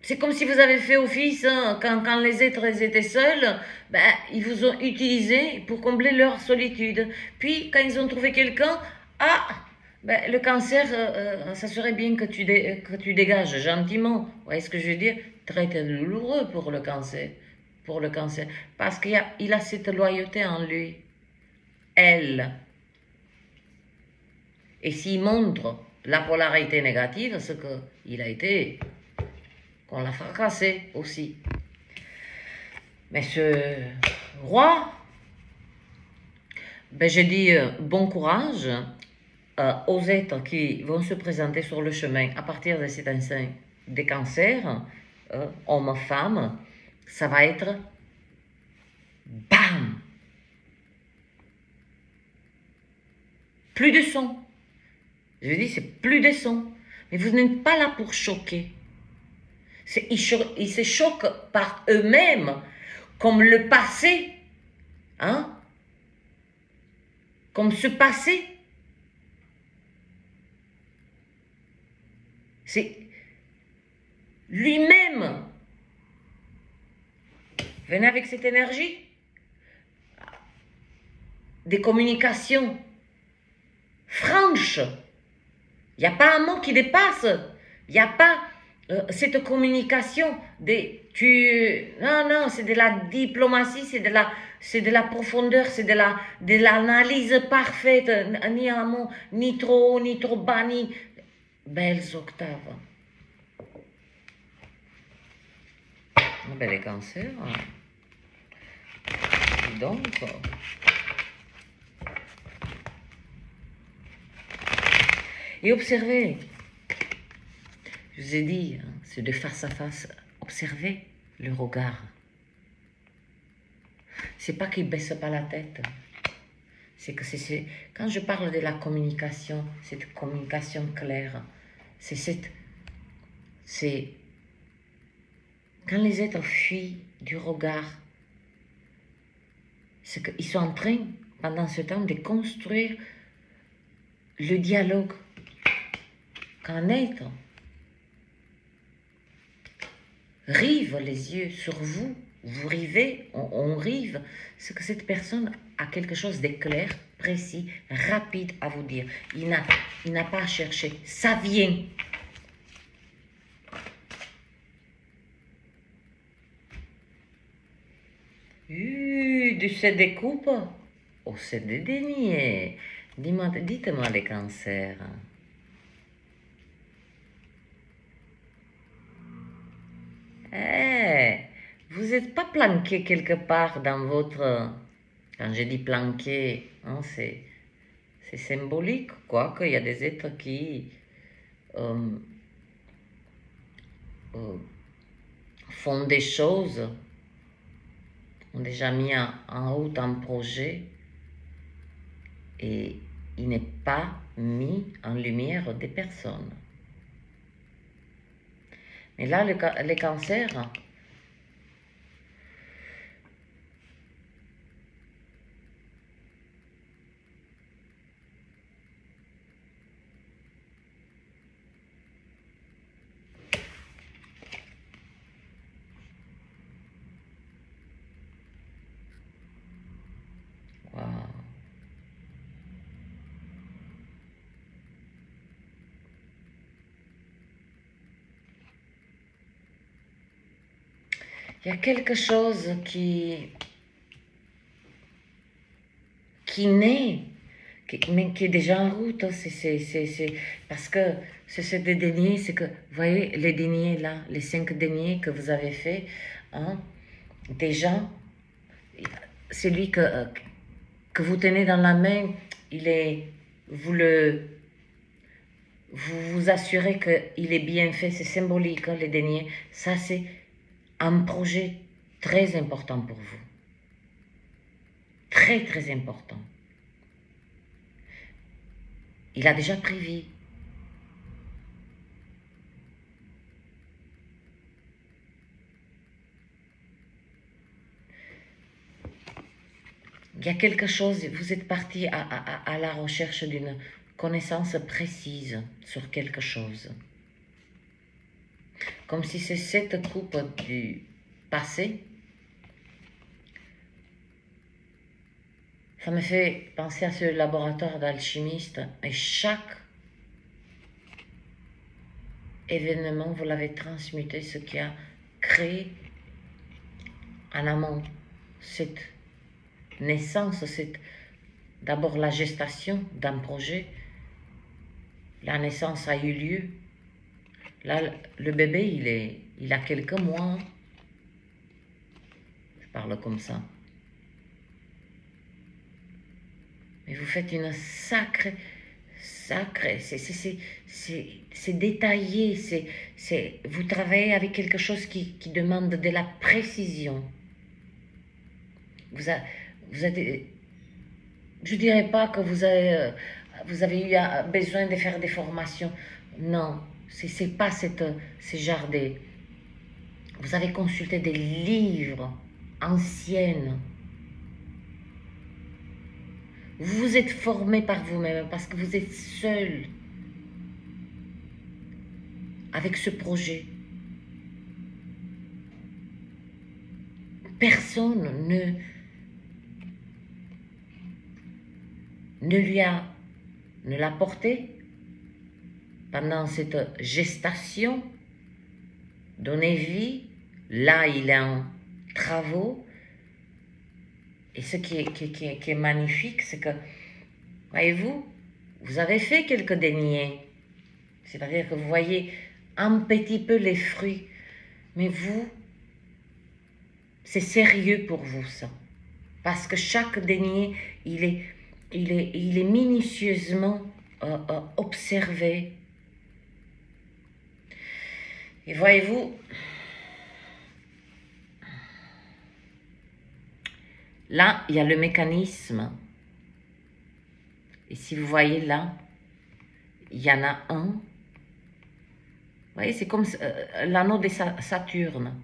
Speaker 1: C'est comme si vous avez fait office, hein, quand les êtres étaient seuls, ben, ils vous ont utilisé pour combler leur solitude. Puis, quand ils ont trouvé quelqu'un, ah, ben, le cancer, ça serait bien que tu dégages gentiment. Vous voyez ce que je veux dire? Très douloureux pour le cancer. Parce qu'il a cette loyauté en lui. Elle. Et s'il montre la polarité négative, c'est qu'il a été, qu'on l'a fracassé aussi. Mais ce roi, ben je dis bon courage aux êtres qui vont se présenter sur le chemin à partir de cet instant. des cancers, hommes, femmes, ça va être bam! Plus de son. Je dis, c'est plus de son. Mais vous n'êtes pas là pour choquer. Ils se choquent par eux-mêmes, comme le passé. Hein? Comme ce passé. C'est lui-même. Venez avec cette énergie. Des communications franches. Il n'y a pas un mot qui dépasse. Il n'y a pas cette communication. Non, c'est de la diplomatie, c'est de la profondeur, c'est de l'analyse parfaite. Ni un mot, ni trop haut, ni trop bas, ni... Belles octaves. Les cancers. Et donc... Et observez, je vous ai dit, c'est de face à face, observez le regard. C'est pas qu'il baisse pas la tête, c'est que quand je parle de la communication, cette communication claire, c'est quand les êtres fuient du regard, c'est qu'ils sont en train, pendant ce temps, de construire le dialogue. Qu'un être rive les yeux sur vous, vous rivez, on rive, c'est que cette personne a quelque chose de clair, précis, rapide à vous dire. Il n'a pas à chercher, ça vient. De ces découpes, oh, c'est des deniers. Dites-moi les cancers. Vous n'êtes pas planqué quelque part dans votre... Quand je dis planqué, hein, c'est symbolique, quoi, qu'il y a des êtres qui font des choses, ont déjà mis en route un projet et il n'est pas mis en lumière des personnes. Mais là, les cancers, wow. Il y a quelque chose qui naît, mais qui est déjà en route. Parce que c'est des deniers, c'est que, vous voyez, les deniers là, les 5 deniers que vous avez fait, hein, déjà, celui que vous tenez dans la main, vous vous assurez qu'il est bien fait, c'est symbolique, hein, les deniers. Ça, c'est un projet très important pour vous. Très, très important. Il a déjà pris vie. Il y a quelque chose, vous êtes parti à la recherche d'une connaissance précise sur quelque chose. Comme si c'est cette coupe du passé. Ça me fait penser à ce laboratoire d'alchimiste. Et chaque événement, vous l'avez transmuté, ce qui a créé en amont cette naissance, d'abord la gestation d'un projet. La naissance a eu lieu. Là, le bébé, il a quelques mois. Je parle comme ça. Mais vous faites une sacrée... sacré, c'est détaillé, vous travaillez avec quelque chose qui demande de la précision. Vous avez, je ne dirais pas que vous avez eu besoin de faire des formations. Non, c'est pas ce genre de... Vous avez consulté des livres anciens. Vous vous êtes formé par vous-même parce que vous êtes seul avec ce projet. Personne ne l'a porté pendant cette gestation, donné vie. Là, il est en travaux. Et ce qui est magnifique, c'est que, voyez-vous, vous avez fait quelques deniers. C'est-à-dire que vous voyez un petit peu les fruits. Mais vous, c'est sérieux pour vous, ça. Parce que chaque denier, il est minutieusement observé. Et voyez-vous, là, il y a le mécanisme. Et si vous voyez là, il y en a un. Vous voyez, c'est comme l'anneau de Saturne.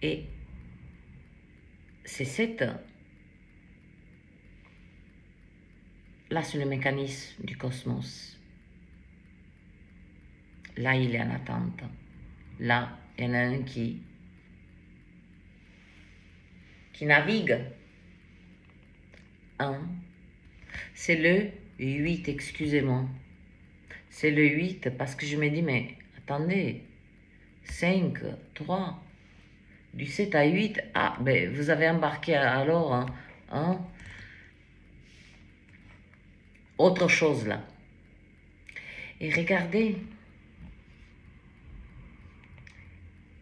Speaker 1: Et c'est cette... Là, c'est le mécanisme du cosmos. Là, il est en attente. Là, il y en a un qui navigue. C'est le 8, excusez-moi. C'est le 8 parce que je me dis, mais attendez, 5, 3, du 7 à 8, ah, ben vous avez embarqué alors autre chose là. Et regardez,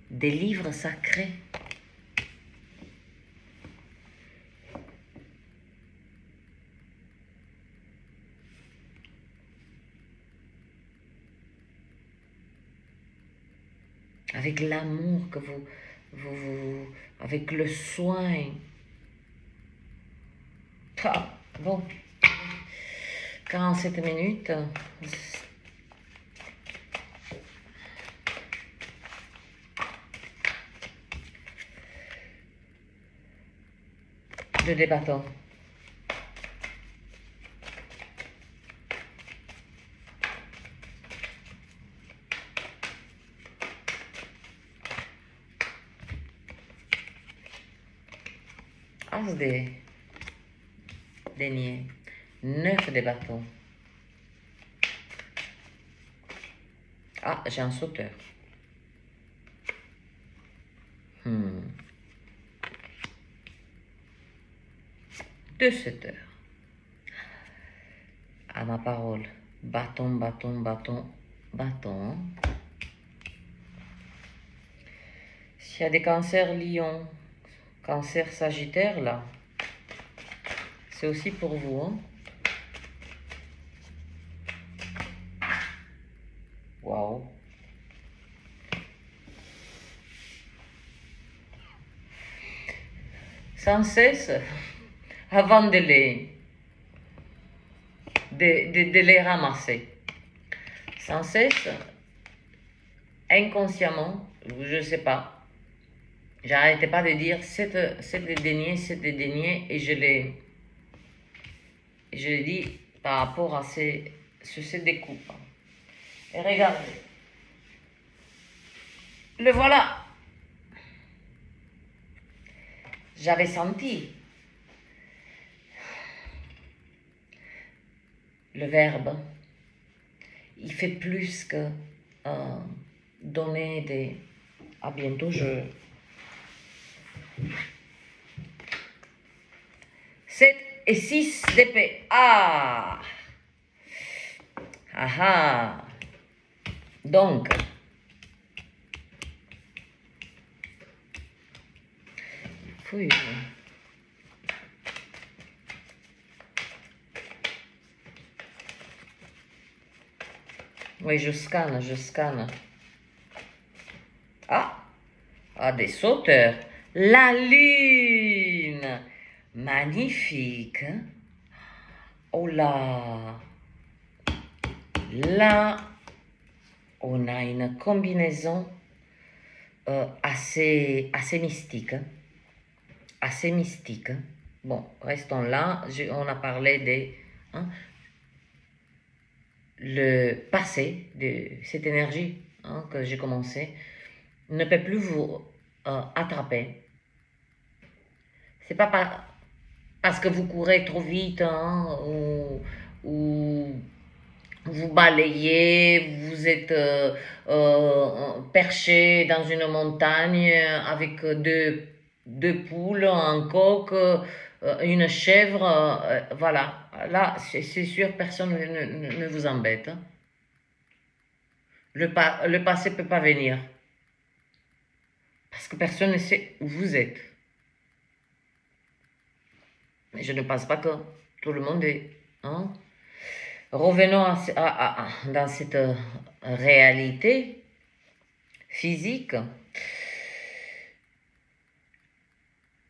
Speaker 1: des livres sacrés. Avec l'amour que avec le soin. Ah, bon, 47 minutes. De débattons. As des deniers, 9 des bâtons. Ah, j'ai un sauteur. 2 sauteurs. À ma parole. Bâton, bâton, bâton, bâton. S'il y a des cancers lions, cancer sagittaire, là, c'est aussi pour vous. Hein? Waouh. Sans cesse, avant de les ramasser. Sans cesse, inconsciemment, je ne sais pas, j'arrêtais pas de dire c'est des deniers, et je l'ai dit par rapport à ces découpes. Et regardez, le voilà. J'avais senti le verbe. Il fait plus que donner des... À bientôt, 7 et 6 d'épée. Ah! Ah ah! Donc, fouille. Oui, je scanne, je scanne. Ah, ah, des sauteurs. La lune. Magnifique. Oh là. Là, on a une combinaison assez mystique. Assez mystique. Bon, restons là. On a parlé des... hein, le passé de cette énergie que j'ai commencé ne peut plus vous attraper. C'est pas parce que vous courez trop vite ou vous balayez, vous êtes perché dans une montagne avec deux poules, un coq, une chèvre, voilà. Là, c'est sûr, personne ne vous embête. Hein. Le passé ne peut pas venir. Parce que personne ne sait où vous êtes. Mais je ne pense pas que tout le monde est. Hein? Revenons dans cette réalité physique.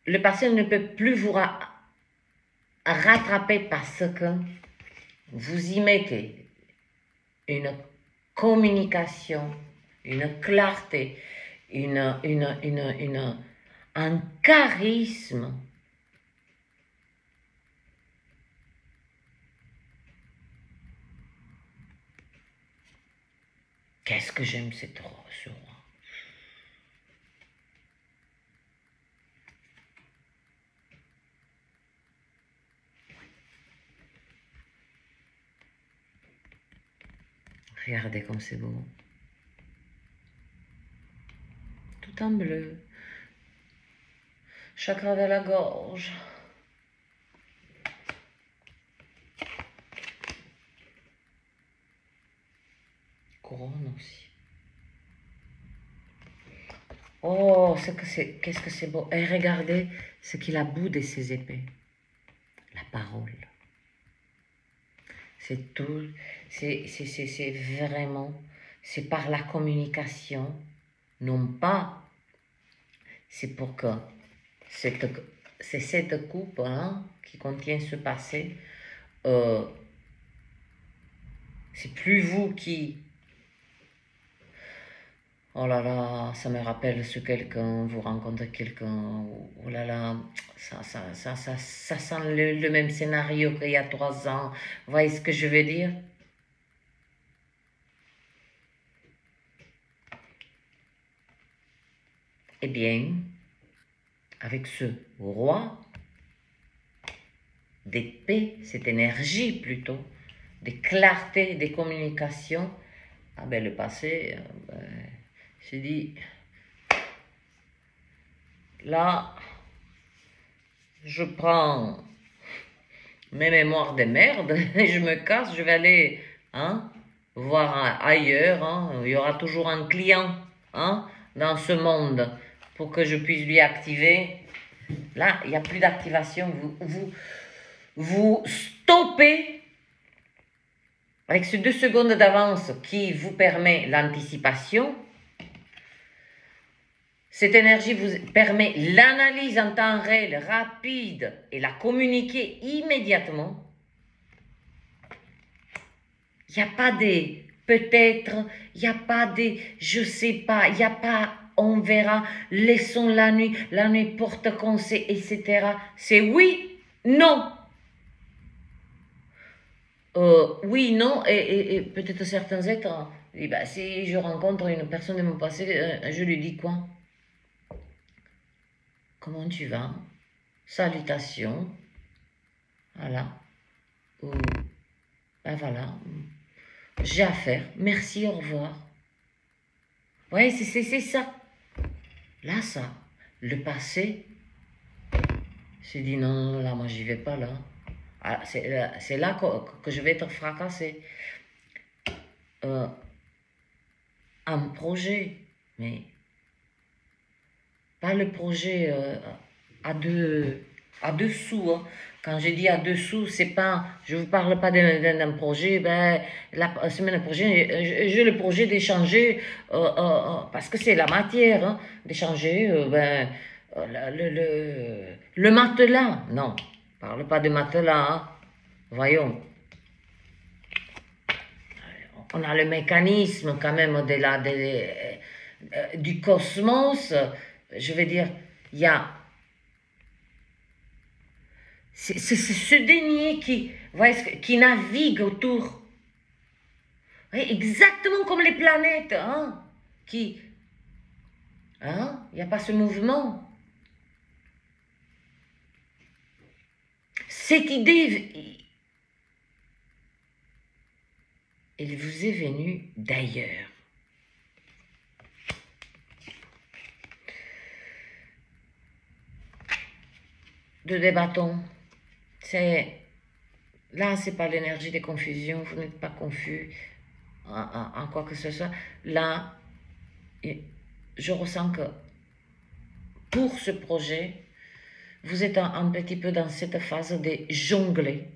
Speaker 1: Le passé ne peut plus vous rattraper parce que vous y mettez une communication, une clarté, un charisme. Qu'est-ce que j'aime ce roi. Regardez comme c'est beau. Tout en bleu. Chakra de la gorge. Couronne aussi. Oh, qu'est-ce que c'est beau. Et regardez ce qu'il a bout de ses épées. La parole. C'est tout. C'est vraiment. C'est par la communication. Non pas. C'est pour que c'est cette coupe qui contient ce passé. C'est plus vous qui... Oh là là, ça me rappelle ce quelqu'un, vous rencontrez quelqu'un, oh là là, ça sent le même scénario qu'il y a 3 ans. Vous voyez ce que je veux dire? Eh bien, avec ce roi d'épée, cette énergie plutôt, de clarté, de communication, ah ben le passé, j'ai dit, là, je prends mes mémoires de merde et je me casse, je vais aller voir ailleurs. Il y aura toujours un client dans ce monde pour que je puisse lui activer. Là, il n'y a plus d'activation. Vous stoppez avec ces 2 secondes d'avance qui vous permet l'anticipation. Cette énergie vous permet l'analyse en temps réel, rapide, et la communiquer immédiatement. Il n'y a pas des peut-être, il n'y a pas des je sais pas, il n'y a pas on verra, laissons la nuit porte conseil, etc. C'est oui, non. Oui, non, et peut-être certains êtres, et ben, si je rencontre une personne de mon passé, je lui dis quoi? Comment tu vas? Salutations. Voilà. Ou, ben voilà. J'ai affaire. Merci, au revoir. Ouais, c'est ça. Là, ça. Le passé. J'ai dit non, là, moi, j'y vais pas, là. Ah, c'est là que je vais être fracassé. Un projet, mais pas le projet à deux à dessous. Hein. Quand je dis à dessous, c'est pas, je vous parle pas d'un projet. Ben, la semaine prochaine, j'ai le projet d'échanger, parce que c'est la matière, hein, d'échanger le matelas. Non, parle pas de matelas. Hein. Voyons. On a le mécanisme quand même du cosmos. Je veux dire, il y a c'est ce denier qui navigue autour. Oui, exactement comme les planètes. Hein, il n'y a pas ce mouvement. Cette idée, elle vous est venue d'ailleurs. De débattons. Là, c'est pas l'énergie des confusions, vous n'êtes pas confus en quoi que ce soit. Là, je ressens que pour ce projet, vous êtes un petit peu dans cette phase de jongler.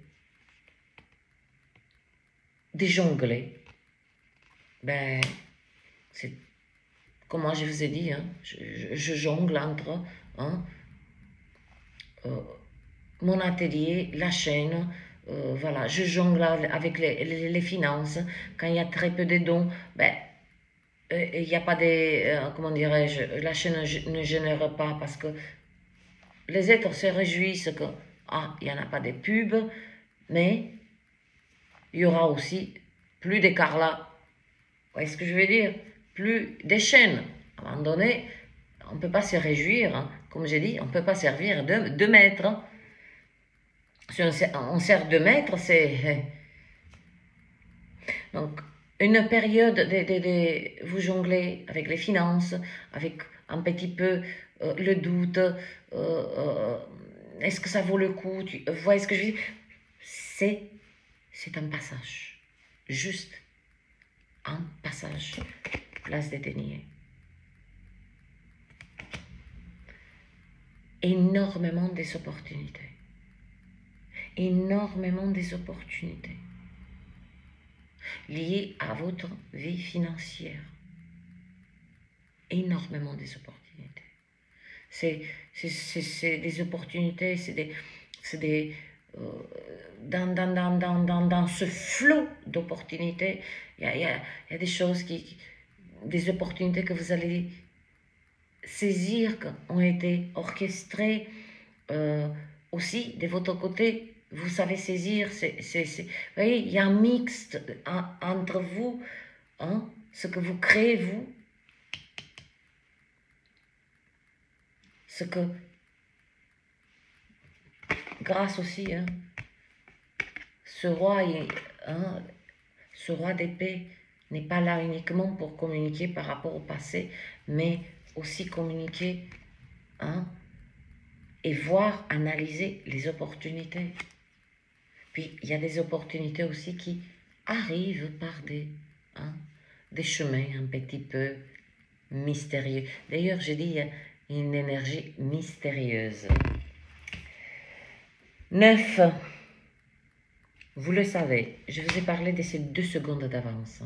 Speaker 1: De jongler. Ben, c'est comme moi je vous ai dit, hein, je jongle entre hein, mon atelier, la chaîne, voilà, je jongle avec les finances. Quand il y a très peu de dons, ben, il n'y a pas de, comment dirais-je, la chaîne ne génère pas parce que les êtres se réjouissent que, il n'y en a pas de pubs, mais il y aura aussi plus d'écart là. Vous voyez ce que je veux dire? Plus des chaînes. À un moment donné, on ne peut pas se réjouir, hein. Comme j'ai dit, on ne peut pas servir 2 mètres. Hein. Si on sert 2 mètres, c'est... Donc, une période vous jonglez avec les finances, avec un petit peu le doute, est-ce que ça vaut le coup? Vous voyez ce que je veux dire? C'est un passage, juste un passage, place des deniers. Énormément des opportunités. Énormément des opportunités liées à votre vie financière. Énormément des opportunités. C'est des opportunités, dans ce flot d'opportunités, il y a des choses des opportunités que vous allez saisir, qui ont été orchestrées aussi de votre côté. Vous savez saisir, vous voyez, il y a un mixte entre vous, hein, ce que vous créez vous, ce que, grâce aussi, hein, ce roi d'épée n'est pas là uniquement pour communiquer par rapport au passé, mais aussi communiquer, hein, et voir, analyser les opportunités. Puis, il y a des opportunités aussi qui arrivent par des chemins un petit peu mystérieux. D'ailleurs, j'ai dit une énergie mystérieuse. 9. Vous le savez, je vous ai parlé de ces 2 secondes d'avance.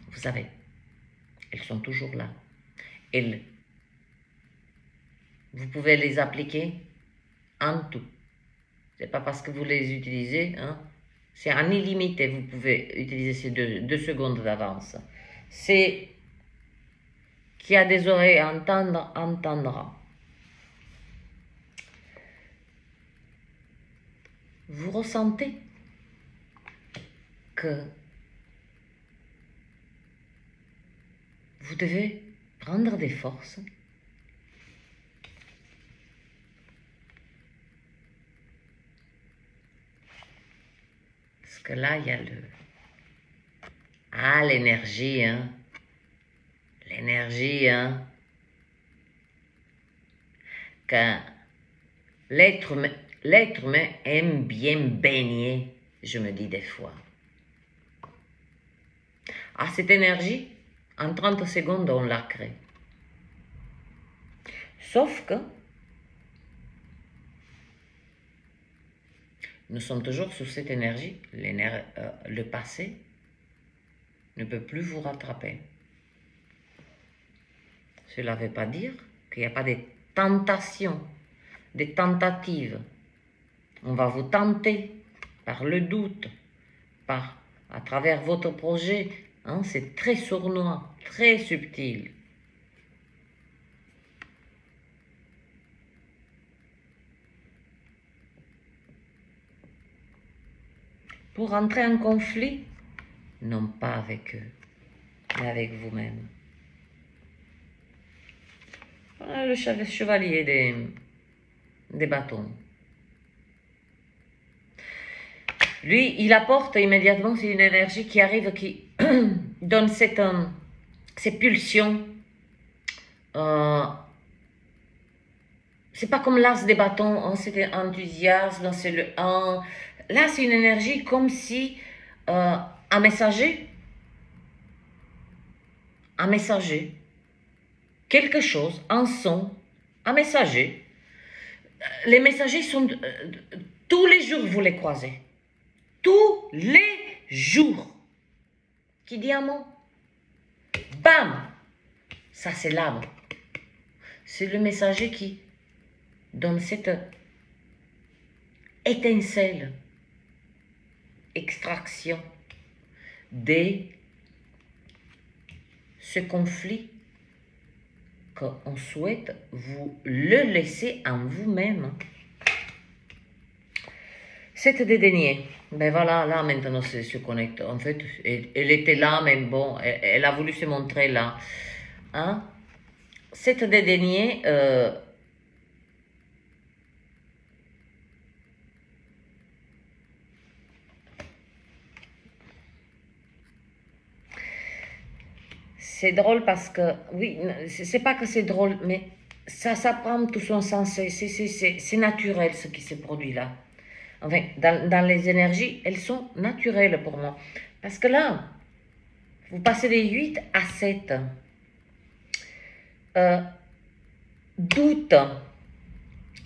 Speaker 1: Vous savez, elles sont toujours là. Vous pouvez les appliquer en tout. C'est pas parce que vous les utilisez, hein, c'est en illimité, vous pouvez utiliser ces 2 secondes d'avance. C'est qui a des oreilles à entendre, entendra. Vous ressentez que vous devez prendre des forces parce que là, il y a l'énergie, hein. L'énergie, hein. Que l'être humain aime bien baigner, je me dis des fois. Cette énergie, en 30 secondes, on la crée. Sauf que nous sommes toujours sous cette énergie. Le passé ne peut plus vous rattraper. Cela ne veut pas dire qu'il n'y a pas des tentations, des tentatives. On va vous tenter par le doute, à travers votre projet. Hein, c'est très sournois, très subtil. Pour entrer en conflit, non pas avec eux, mais avec vous-même. Voilà le chevalier des bâtons. Lui, il apporte immédiatement, c'est une énergie qui arrive, qui donne ces pulsions. C'est pas comme l'as des bâtons, hein, c'était enthousiasme, c'est le 1. Là, c'est une énergie comme si un messager, quelque chose, un son, un messager. Les messagers sont, tous les jours vous les croisez. Tous les jours. Qui dit un mot? Bam! Ça, c'est l'âme. C'est le messager qui donne cette étincelle, extraction de ce conflit qu'on souhaite vous le laisser en vous-même. Cette dédaignée, ben voilà, là maintenant elle se connecte. En fait, elle était là, mais bon, elle a voulu se montrer là. Hein? Cette dédaignée, c'est drôle parce que, oui, c'est pas que c'est drôle, mais ça prend tout son sens, c'est naturel ce qui se produit là. Enfin, dans les énergies, elles sont naturelles pour moi. Parce que là, vous passez des 8 à 7. Doute,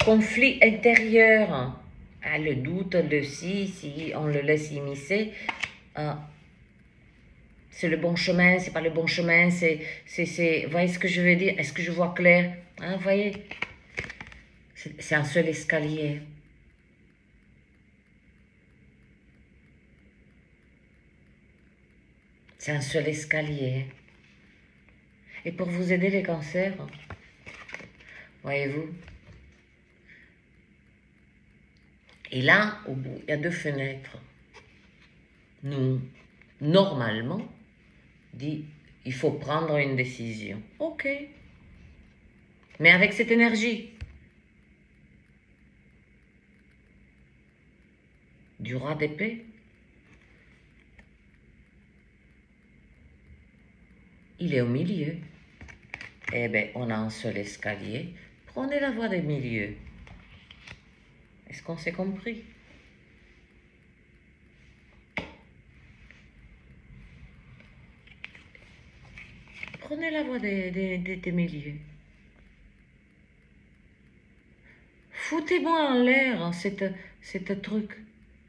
Speaker 1: conflit intérieur. Ah, le doute, le si on le laisse immiscer. C'est le bon chemin, c'est pas le bon chemin, vous voyez ce que je veux dire? Est-ce que je vois clair? Hein, vous voyez? C'est un seul escalier. C'est un seul escalier. Et pour vous aider les cancers, voyez-vous? Et là, au bout, il y a 2 fenêtres. Nous, normalement, dit, il faut prendre une décision. Ok. Mais avec cette énergie du roi d'épée, il est au milieu. Eh bien, on a un seul escalier. Prenez la voie du milieu. Est-ce qu'on s'est compris? Prenez la voie des milieux. Foutez-moi en l'air cette truc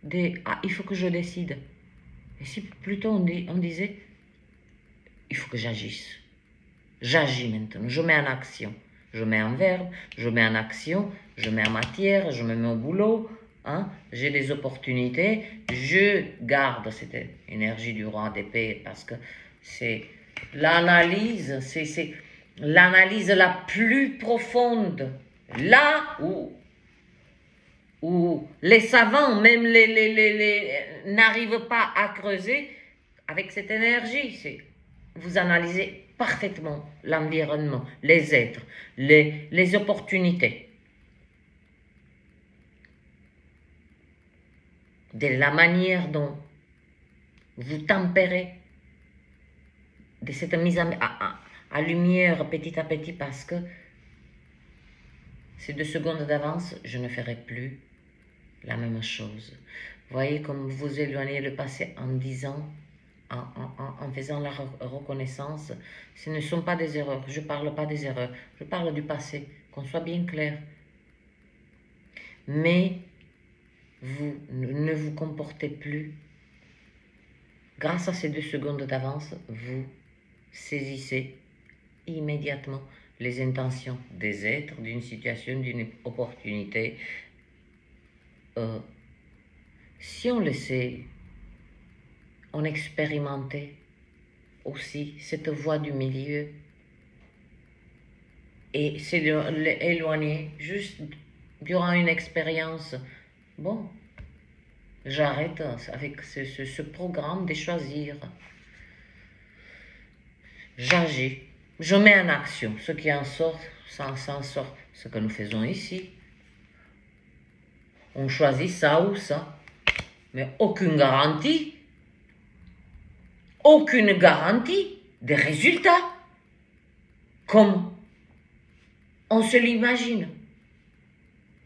Speaker 1: des « Ah, il faut que je décide ». Et si plutôt on disait « Il faut que j'agisse ». J'agis maintenant, je mets en action. Je mets en verbe, je mets en action, je mets en matière, je me mets au boulot. Hein? J'ai des opportunités, je garde cette énergie du roi d'épée parce que c'est l'analyse, c'est l'analyse la plus profonde. Là où les savants, même n'arrivent pas à creuser avec cette énergie. Vous analysez parfaitement l'environnement, les êtres, les opportunités. De la manière dont vous tempérez de cette mise à lumière petit à petit parce que ces 2 secondes d'avance, je ne ferai plus la même chose. Voyez comme vous éloignez le passé en disant, en faisant la reconnaissance, ce ne sont pas des erreurs. Je ne parle pas des erreurs, je parle du passé, qu'on soit bien clair. Mais vous ne vous comportez plus. Grâce à ces 2 secondes d'avance, vous saisissez immédiatement les intentions des êtres, d'une situation, d'une opportunité. Si on le sait, on expérimentait aussi cette voie du milieu et s'éloigner juste durant une expérience. Bon, j'arrête avec ce programme de choisir. J'agis, je mets en action ce qui en sort, ça en sort, ce que nous faisons ici. On choisit ça ou ça, mais aucune garantie de résultat, comme on se l'imagine.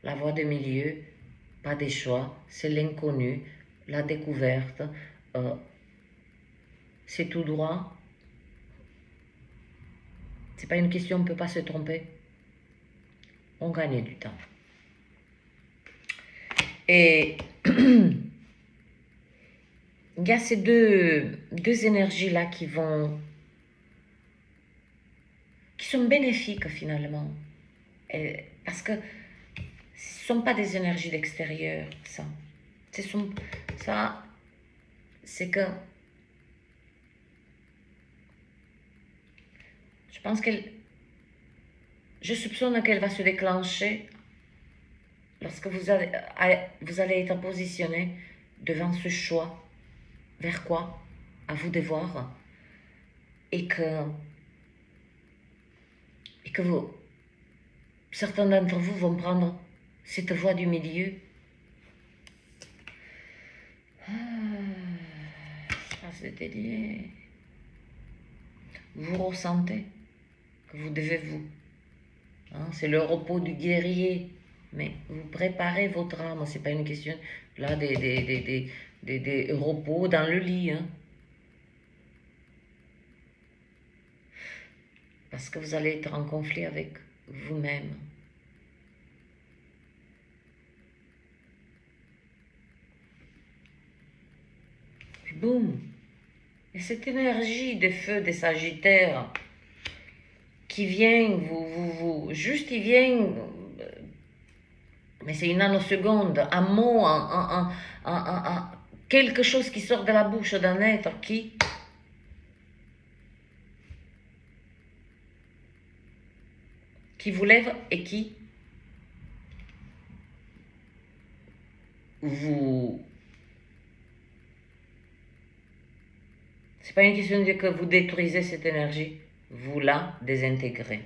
Speaker 1: La voie de milieu, pas des choix, c'est l'inconnu, la découverte, c'est tout droit. C'est pas une question, on ne peut pas se tromper. On gagne du temps. Et il y a ces deux énergies-là qui sont bénéfiques finalement. Parce que ce ne sont pas des énergies d'extérieur, ça. C'est que je soupçonne qu'elle va se déclencher lorsque vous allez être positionné devant ce choix. Vers quoi? À vous de voir. Et que certains d'entre vous vont prendre cette voie du milieu. C'est délié. Vous ressentez que vous devez vous. C'est le repos du guerrier. Mais vous préparez votre âme. C'est pas une question là des repos dans le lit. Parce que vous allez être en conflit avec vous-même. Puis boum. Et cette énergie de feu des Sagittaires qui vient, juste il vient, mais c'est une nanoseconde, un mot, quelque chose qui sort de la bouche d'un être qui vous lève et qui vous... C'est pas une question de dire que vous détruisez cette énergie, vous la désintégrez.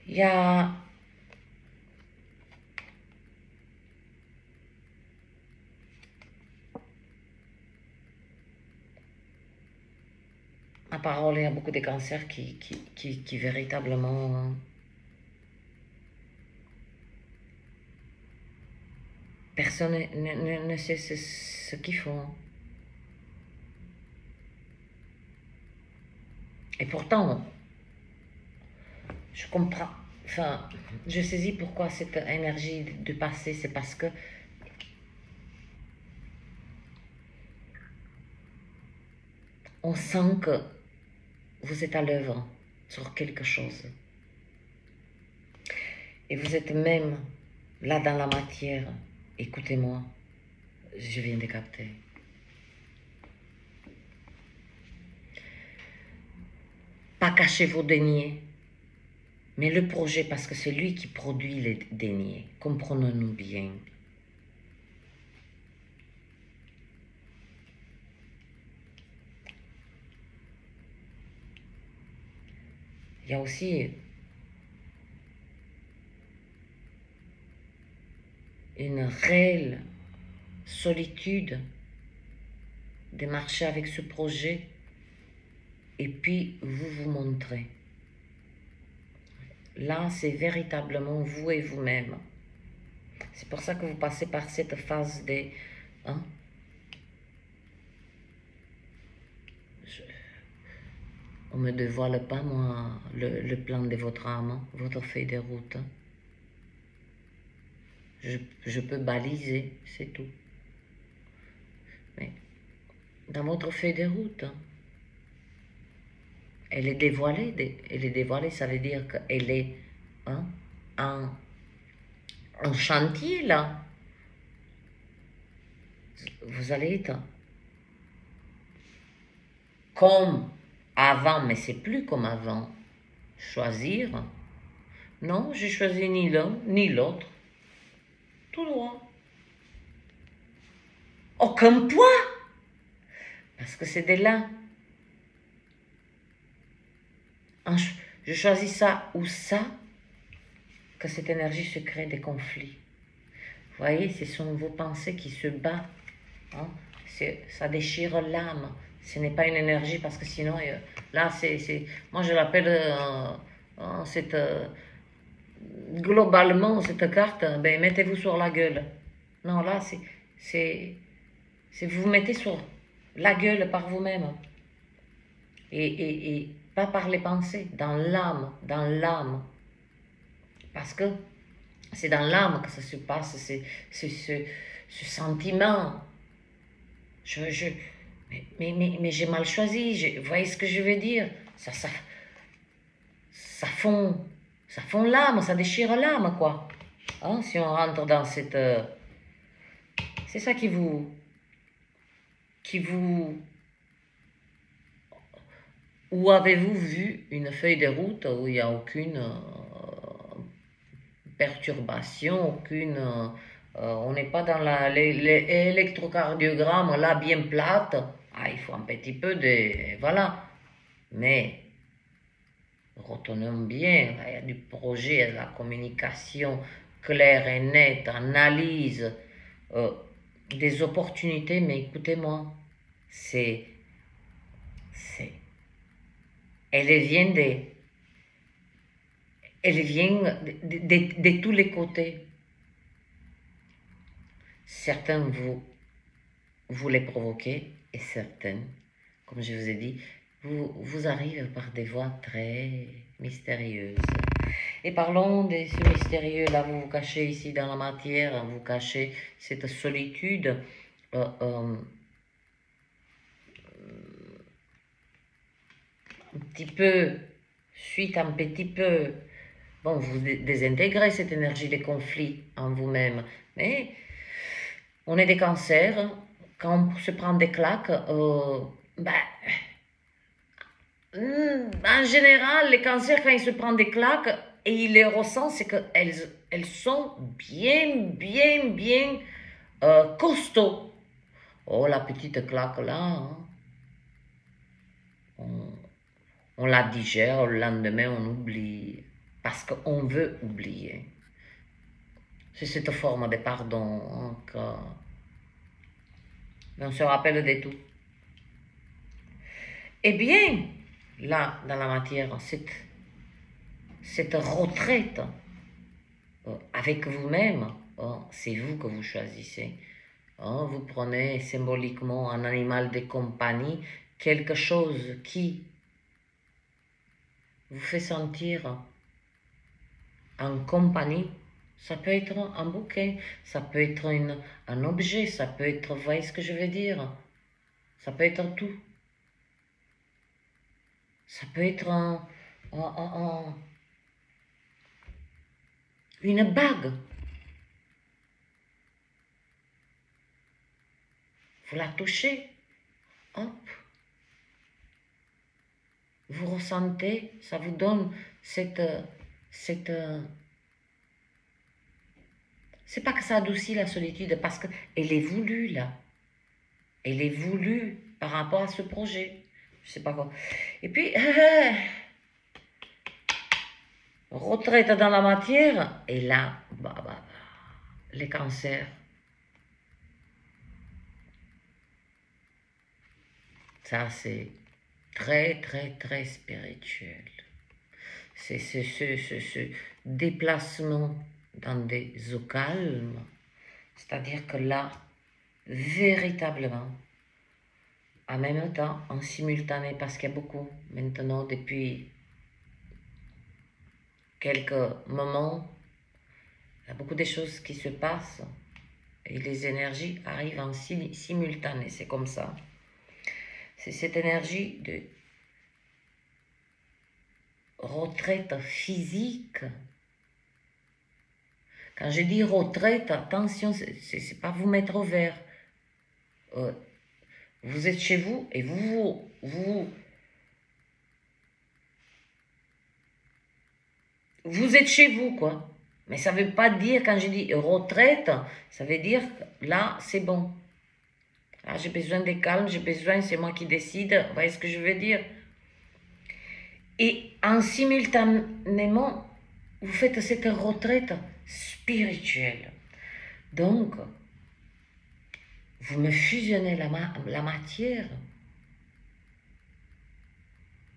Speaker 1: Il y a ma parole, il y a beaucoup de cancers qui véritablement personne ne sait ce qu'ils font. Et pourtant, je comprends, enfin, je saisis pourquoi cette énergie de passé, c'est parce que on sent que vous êtes à l'œuvre sur quelque chose. Et vous êtes même là dans la matière. Écoutez-moi, je viens de capter. Pas cacher vos deniers, mais le projet, parce que c'est lui qui produit les deniers. Comprenons-nous bien. Il y a aussi une réelle solitude de marcher avec ce projet et puis vous montrez. Là, c'est véritablement vous et vous-même. C'est pour ça que vous passez par cette phase de... On ne me dévoile pas, moi, le plan de votre âme, votre feuille de route. je peux baliser, c'est tout. Mais dans votre feuille de route, hein, elle est dévoilée. Elle est dévoilée, ça veut dire qu'elle est hein, en chantier, là. Vous allez être comme avant, mais c'est plus comme avant. Choisir. Non, j'ai choisi ni l'un ni l'autre. Tout droit. Aucun poids. Parce que c'est de là. Je choisis ça ou ça, que cette énergie se crée des conflits. Vous voyez, ce sont vos pensées qui se battent. Hein? Ça déchire l'âme. Ce n'est pas une énergie parce que sinon, là, moi je l'appelle globalement, cette carte, ben, mettez-vous sur la gueule. Non, là, c'est vous vous mettez sur la gueule par vous-même. Et pas par les pensées, dans l'âme, dans l'âme. Parce que c'est dans l'âme que ça se passe, ce sentiment. Mais j'ai mal choisi, vous voyez ce que je veux dire? Ça fond l'âme, ça déchire l'âme, quoi. Hein, si on rentre dans cette... c'est ça qui vous... Où avez-vous vu une feuille de route où il n'y a aucune perturbation, aucune... on n'est pas dans l'électrocardiogramme, là, bien plate. Ah, il faut un petit peu de... Voilà. Mais, retenons bien, il y a du projet, la communication claire et nette, analyse des opportunités, mais écoutez-moi, elle vient de tous les côtés. Certains vous les provoquez et certains, comme je vous ai dit, vous arrivent par des voies très mystérieuses. Et parlons de ce mystérieux, là vous vous cachez ici dans la matière, vous cachez cette solitude, un petit peu, suite un petit peu, bon, vous désintégrez cette énergie des conflits en vous-même, mais on est des cancers, quand on se prend des claques, en général, les cancers, quand ils se prennent des claques, et ils les ressentent, c'est qu'elles sont bien costauds. Oh, la petite claque là, hein. On la digère, le lendemain on oublie, parce qu'on veut oublier. C'est cette forme de pardon, hein, mais on se rappelle de tout. Eh bien, là, dans la matière, cette retraite avec vous-même, c'est vous que vous choisissez. Vous prenez symboliquement un animal de compagnie, quelque chose qui vous fait sentir en compagnie. Ça peut être un bouquet, ça peut être un objet, ça peut être, vous voyez ce que je veux dire? Ça peut être tout. Ça peut être une bague. Vous la touchez, hop. Vous ressentez, ça vous donne cette c'est pas que ça adoucit la solitude, parce qu'elle est voulue, là. Elle est voulue par rapport à ce projet. Je sais pas quoi. Et puis, retraite dans la matière, et là, les cancers. Ça, c'est très spirituel. C'est ce déplacement dans des eaux calmes. C'est-à-dire que là, véritablement, en même temps, en simultané, parce qu'il y a beaucoup maintenant, depuis quelques moments, Il y a beaucoup de choses qui se passent et les énergies arrivent en simultané. C'est comme ça. C'est cette énergie de retraite physique. Quand je dis retraite, attention, c'est pas vous mettre au vert. Vous êtes chez vous et vous êtes chez vous, quoi. Mais ça ne veut pas dire, quand je dis retraite, ça veut dire que là, c'est bon. Là, j'ai besoin de calme, j'ai besoin, c'est moi qui décide. Vous voyez ce que je veux dire? Et en simultanément, vous faites cette retraite spirituelle. Donc, vous me fusionnez la matière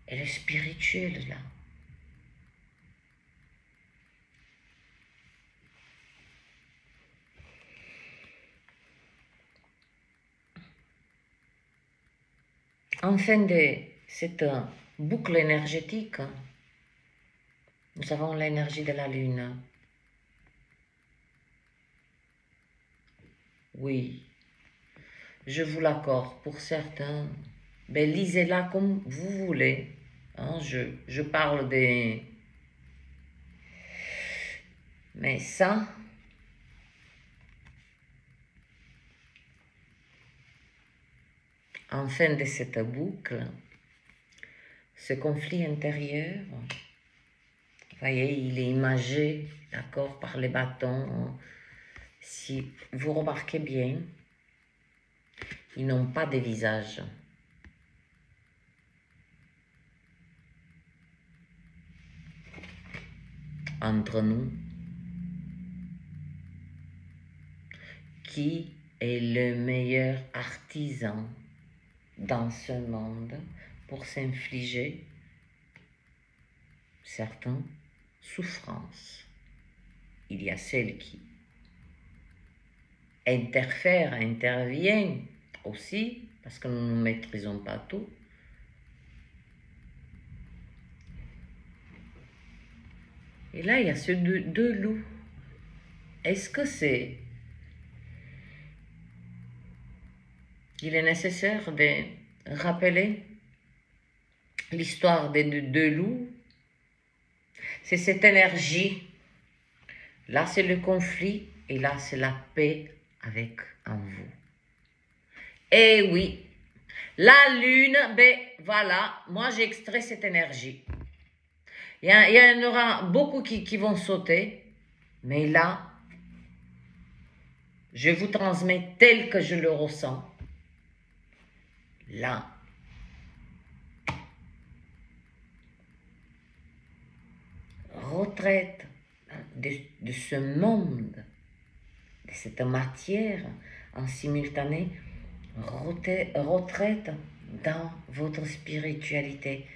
Speaker 1: et le spirituel, là. En fin de cette boucle énergétique, nous avons l'énergie de la Lune. Oui, je vous l'accorde. Pour certains, ben, lisez-la comme vous voulez. Hein, je parle des... Mais ça, en fin de cette boucle, ce conflit intérieur, vous voyez, il est imagé, d'accord, par les bâtons. Si vous remarquez bien, ils n'ont pas de visage. Entre nous, qui est le meilleur artisan dans ce monde pour s'infliger certaines souffrances? Il y a celles qui interviennent aussi, parce que nous ne maîtrisons pas tout. Et là, il y a ces deux loups. Est-ce que c'est... Il est nécessaire de rappeler l'histoire des deux loups? C'est cette énergie. Là, c'est le conflit et là, c'est la paix avec en vous. Et oui, la lune, ben voilà, moi j'ai extrait cette énergie. Il y en aura beaucoup qui vont sauter, mais là, je vous transmets tel que je le ressens. Là, retraite de ce monde, de cette matière en simultané, retraite dans votre spiritualité.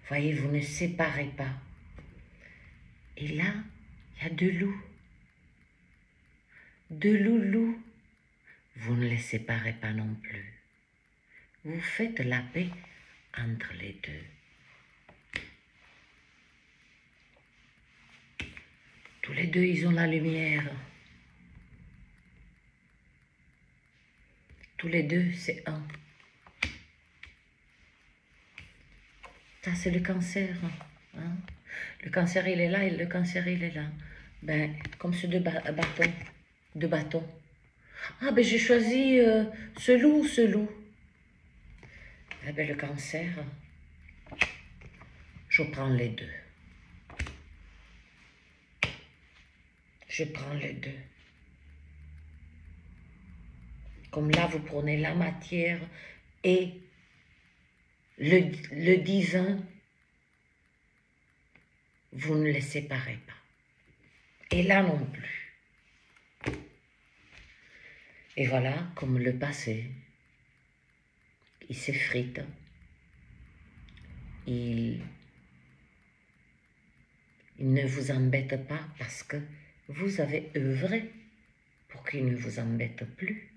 Speaker 1: Voyez, vous ne séparez pas. Et là, il y a deux loups. Deux loulous. Vous ne les séparez pas non plus. Vous faites la paix entre les deux. Tous les deux, ils ont la lumière. Tous les deux, c'est un. Ça, c'est le cancer. Hein? Le cancer, il est là et le cancer, il est là. Ben, comme ce deux bâtons. Deux bâtons. Ah, ben, j'ai choisi ce loup, ce loup. Eh ben, le cancer, je prends les deux. Je prends les deux. Comme là, vous prenez la matière et le divin, vous ne les séparez pas. Et là non plus. Et voilà, comme le passé, il s'effrite. Il ne vous embête pas parce que vous avez œuvré pour qu'il ne vous embête plus.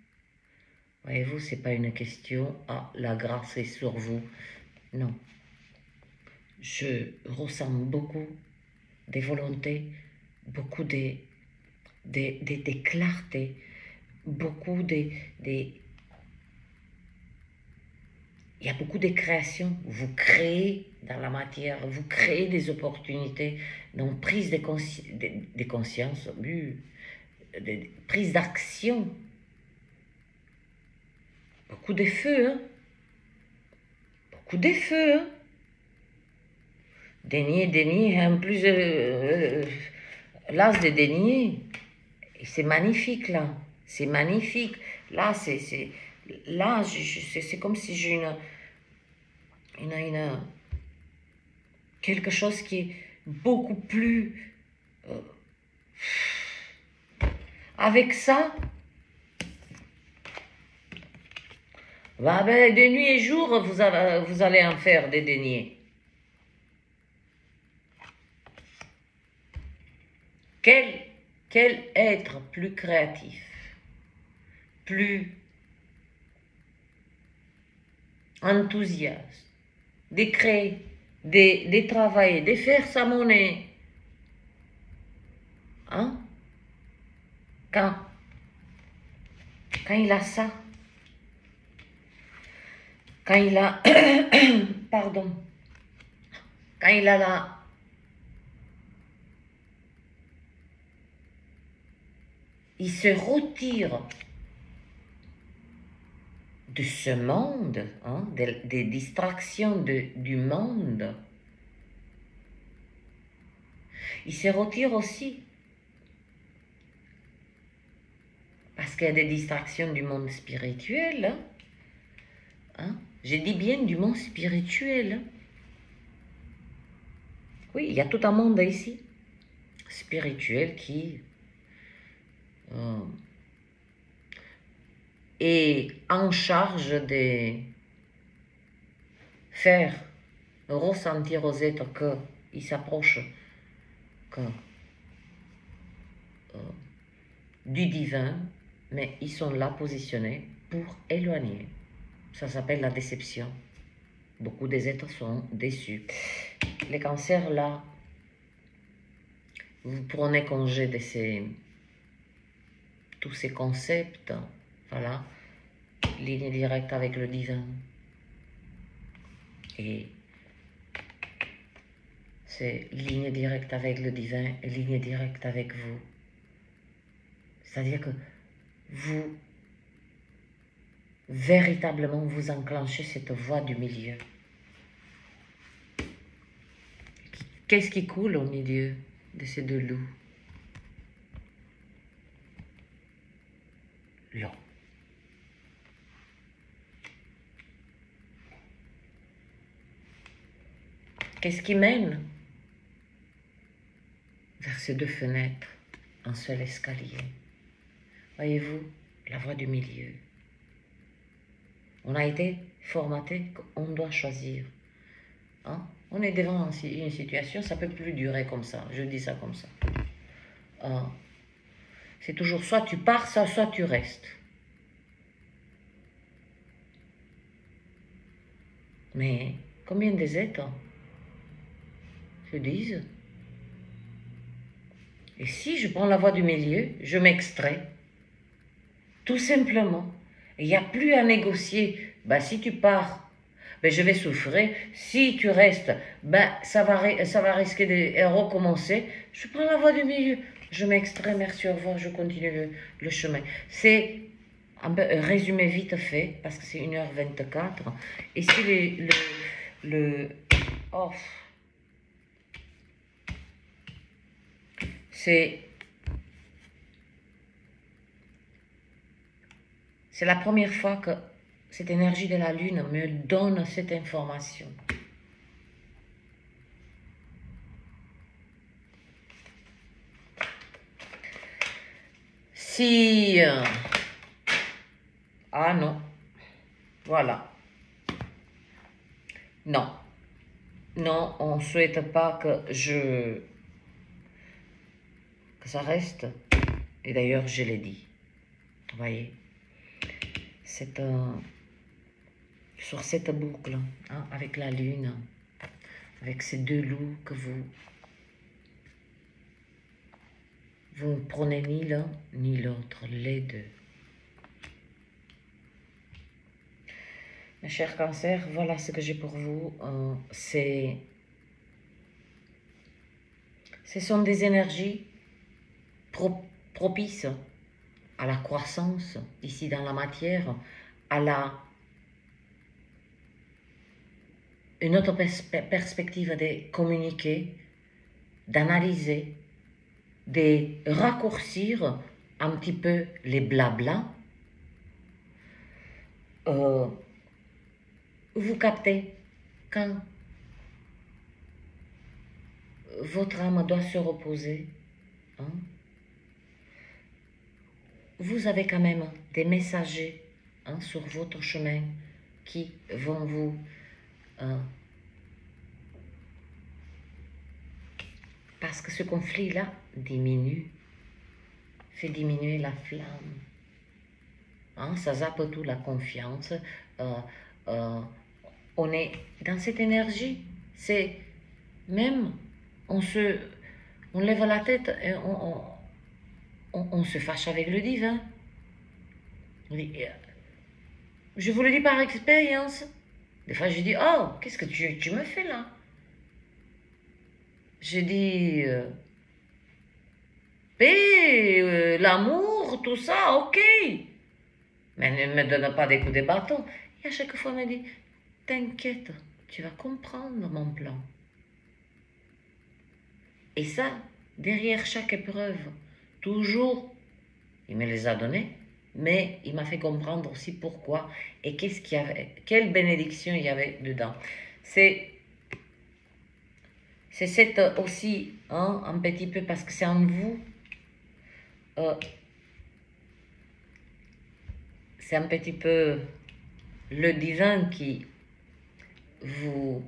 Speaker 1: Voyez-vous, ce n'est pas une question « Ah, la grâce est sur vous ». Non. Je ressens beaucoup de volonté, beaucoup de de clarté, beaucoup il y a beaucoup de création. Vous créez dans la matière, vous créez des opportunités, donc prise de conscience, prise d'action. Beaucoup de feu, hein? Beaucoup de feu, hein? Dénier, en plus, l'as de dénier. Et c'est magnifique, là. C'est magnifique. Là, c'est comme si j'ai quelque chose qui est beaucoup plus... avec ça, bah ben, de nuit et jour, vous allez en faire des deniers. Quel être plus créatif, plus enthousiaste, de créer, de travailler, de faire sa monnaie. Hein? Quand il a ça, quand il a, pardon, quand il a la, il se retire de ce monde, hein, des distractions du monde. Il se retire aussi parce qu'il y a des distractions du monde spirituel. Hein? Hein? Je dis bien du monde spirituel. Hein? Oui, il y a tout un monde ici, spirituel, qui est en charge de faire ressentir aux êtres qu'ils s'approchent du divin, mais ils sont là positionnés pour éloigner. Ça s'appelle la déception. Beaucoup des êtres sont déçus. Les cancers, là, vous prenez congé de tous ces concepts. Voilà. Ligne directe avec le divin. Et c'est ligne directe avec le divin et ligne directe avec vous. C'est-à-dire que vous, véritablement, vous enclenchez cette voie du milieu. Qu'est-ce qui coule au milieu de ces deux loups? L'eau. Qu'est-ce qui mène vers ces deux fenêtres, un seul escalier? Voyez-vous, la voie du milieu. On a été formaté qu'on doit choisir. Hein? On est devant une situation, ça ne peut plus durer comme ça. Je dis ça comme ça. C'est toujours soit tu pars, soit tu restes. Mais combien des êtres se disent, et si je prends la voie du milieu, je m'extrais, tout simplement. Il n'y a plus à négocier. Ben, si tu pars, ben, je vais souffrir. Si tu restes, ben, ça va risquer de recommencer. Je prends la voie du milieu. Je m'extrais, merci, au revoir, je continue le chemin. C'est un résumé vite fait, parce que c'est 1h24. Ici, c'est la première fois que cette énergie de la Lune me donne cette information. Si... ah non. Voilà. Non. Non, on ne souhaite pas que ça reste. Et d'ailleurs, je l'ai dit. Vous voyez, sur cette boucle, hein, avec la Lune, avec ces deux loups que vous Vous ne prenez ni l'un ni l'autre, les deux. Mes chers cancers, voilà ce que j'ai pour vous. Ce sont des énergies propices à la croissance, ici dans la matière, une autre perspective de communiquer, d'analyser, de raccourcir un petit peu les blablas. Vous captez quand votre âme doit se reposer, hein, vous avez quand même des messagers, hein, sur votre chemin qui vont vous parce que ce conflit-là fait diminuer la flamme. Hein, ça zappe tout, la confiance. On est dans cette énergie. C'est même, on lève la tête et on se fâche avec le divin. Je vous le dis par expérience. Des fois, je dis, oh, qu'est-ce que tu me fais là? Je dis, paix, l'amour, tout ça, ok. Mais ne me donne pas des coups de bâton. Et à chaque fois, elle me dit, t'inquiète, tu vas comprendre mon plan. Et ça, derrière chaque épreuve, toujours, il me les a donnés, mais il m'a fait comprendre aussi pourquoi et qu'est-ce qu'il y avait, quelle bénédiction il y avait dedans. C'est cette aussi, hein, un petit peu, parce que c'est en vous, c'est un petit peu le divin qui vous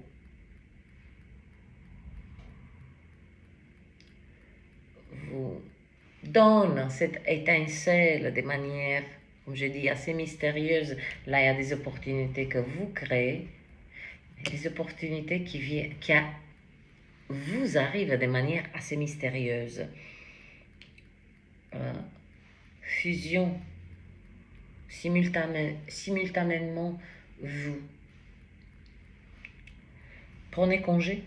Speaker 1: donne cette étincelle de manière, comme je dis, assez mystérieuse. Là, il y a des opportunités que vous créez, des opportunités qui vous arrivent de manière assez mystérieuse. Fusion, simultanément, vous prenez congé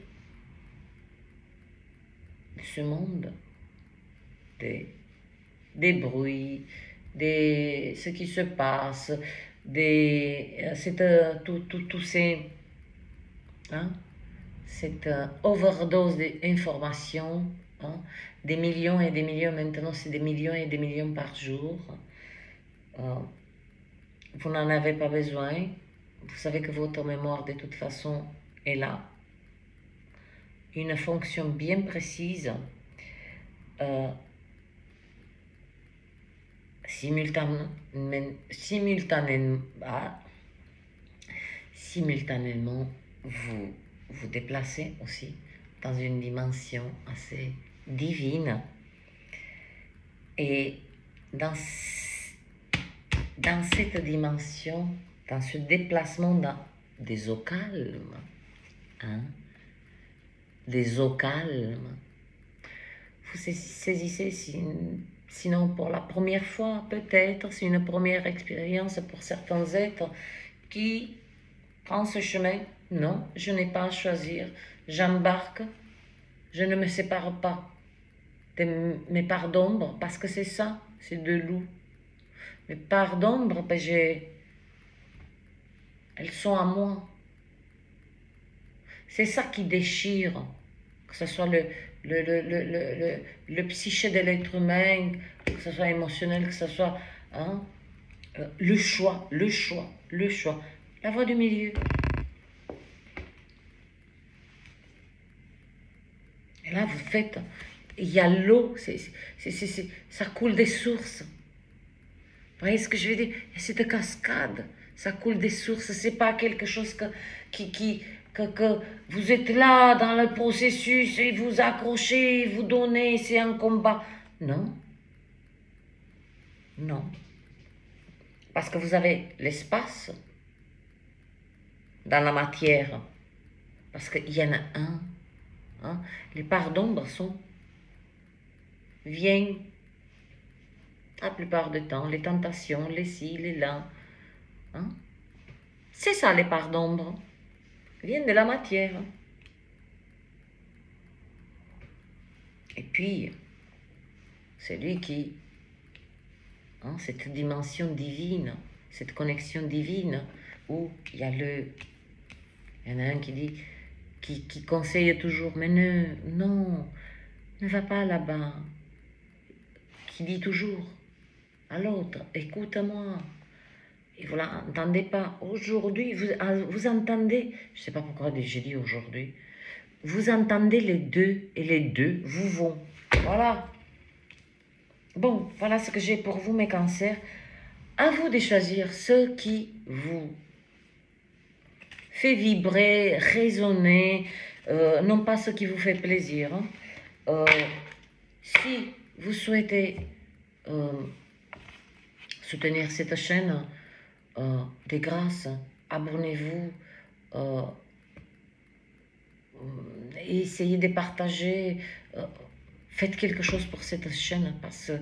Speaker 1: de ce monde, des bruits, ce qui se passe, tous ces, hein, cette overdose d'informations, hein, des millions et des millions, maintenant c'est des millions et des millions par jour. Vous n'en avez pas besoin, vous savez que votre mémoire de toute façon est là, une fonction bien précise, simultanément, vous vous déplacez aussi dans une dimension assez divine. Et dans cette dimension, dans ce déplacement dans des eaux calmes, hein, des eaux calmes, vous saisissez, sinon pour la première fois, peut-être, c'est une première expérience pour certains êtres qui prennent ce chemin. Non, je n'ai pas à choisir. J'embarque, je ne me sépare pas de mes parts d'ombre, parce que c'est ça, c'est de loup. Mes parts d'ombre, ben elles sont à moi. C'est ça qui déchire, que ce soit le psyché de l'être humain, que ce soit émotionnel, que ce soit, hein, le choix. La voie du milieu. Et là, vous faites, il y a l'eau, ça coule des sources. Vous voyez ce que je veux dire? Il y a cette cascade, ça coule des sources, c'est pas quelque chose que vous êtes là dans le processus et vous accrochez, vous donnez, c'est un combat. Non. Non. Parce que vous avez l'espace dans la matière. Parce qu'il y en a un. Hein? Les parts d'ombre sont vient la plupart du temps, les tentations, les ci, les là. Hein? C'est ça les parts d'ombre, viennent de la matière. Et puis, c'est lui qui, hein, cette dimension divine, cette connexion divine, où il y en a un qui dit, qui conseille toujours, mais non, ne va pas là-bas. Qui dit toujours à l'autre, écoute-moi. Et vous l'entendez pas. Aujourd'hui, vous entendez, je ne sais pas pourquoi j'ai dit aujourd'hui, vous entendez les deux et les deux vous vont. Voilà. Bon, voilà ce que j'ai pour vous, mes cancers. À vous de choisir ce qui vous fait vibrer, résonner, non pas ce qui vous fait plaisir. Hein. Si vous souhaitez soutenir cette chaîne, de grâce, abonnez-vous, essayez de partager, faites quelque chose pour cette chaîne parce que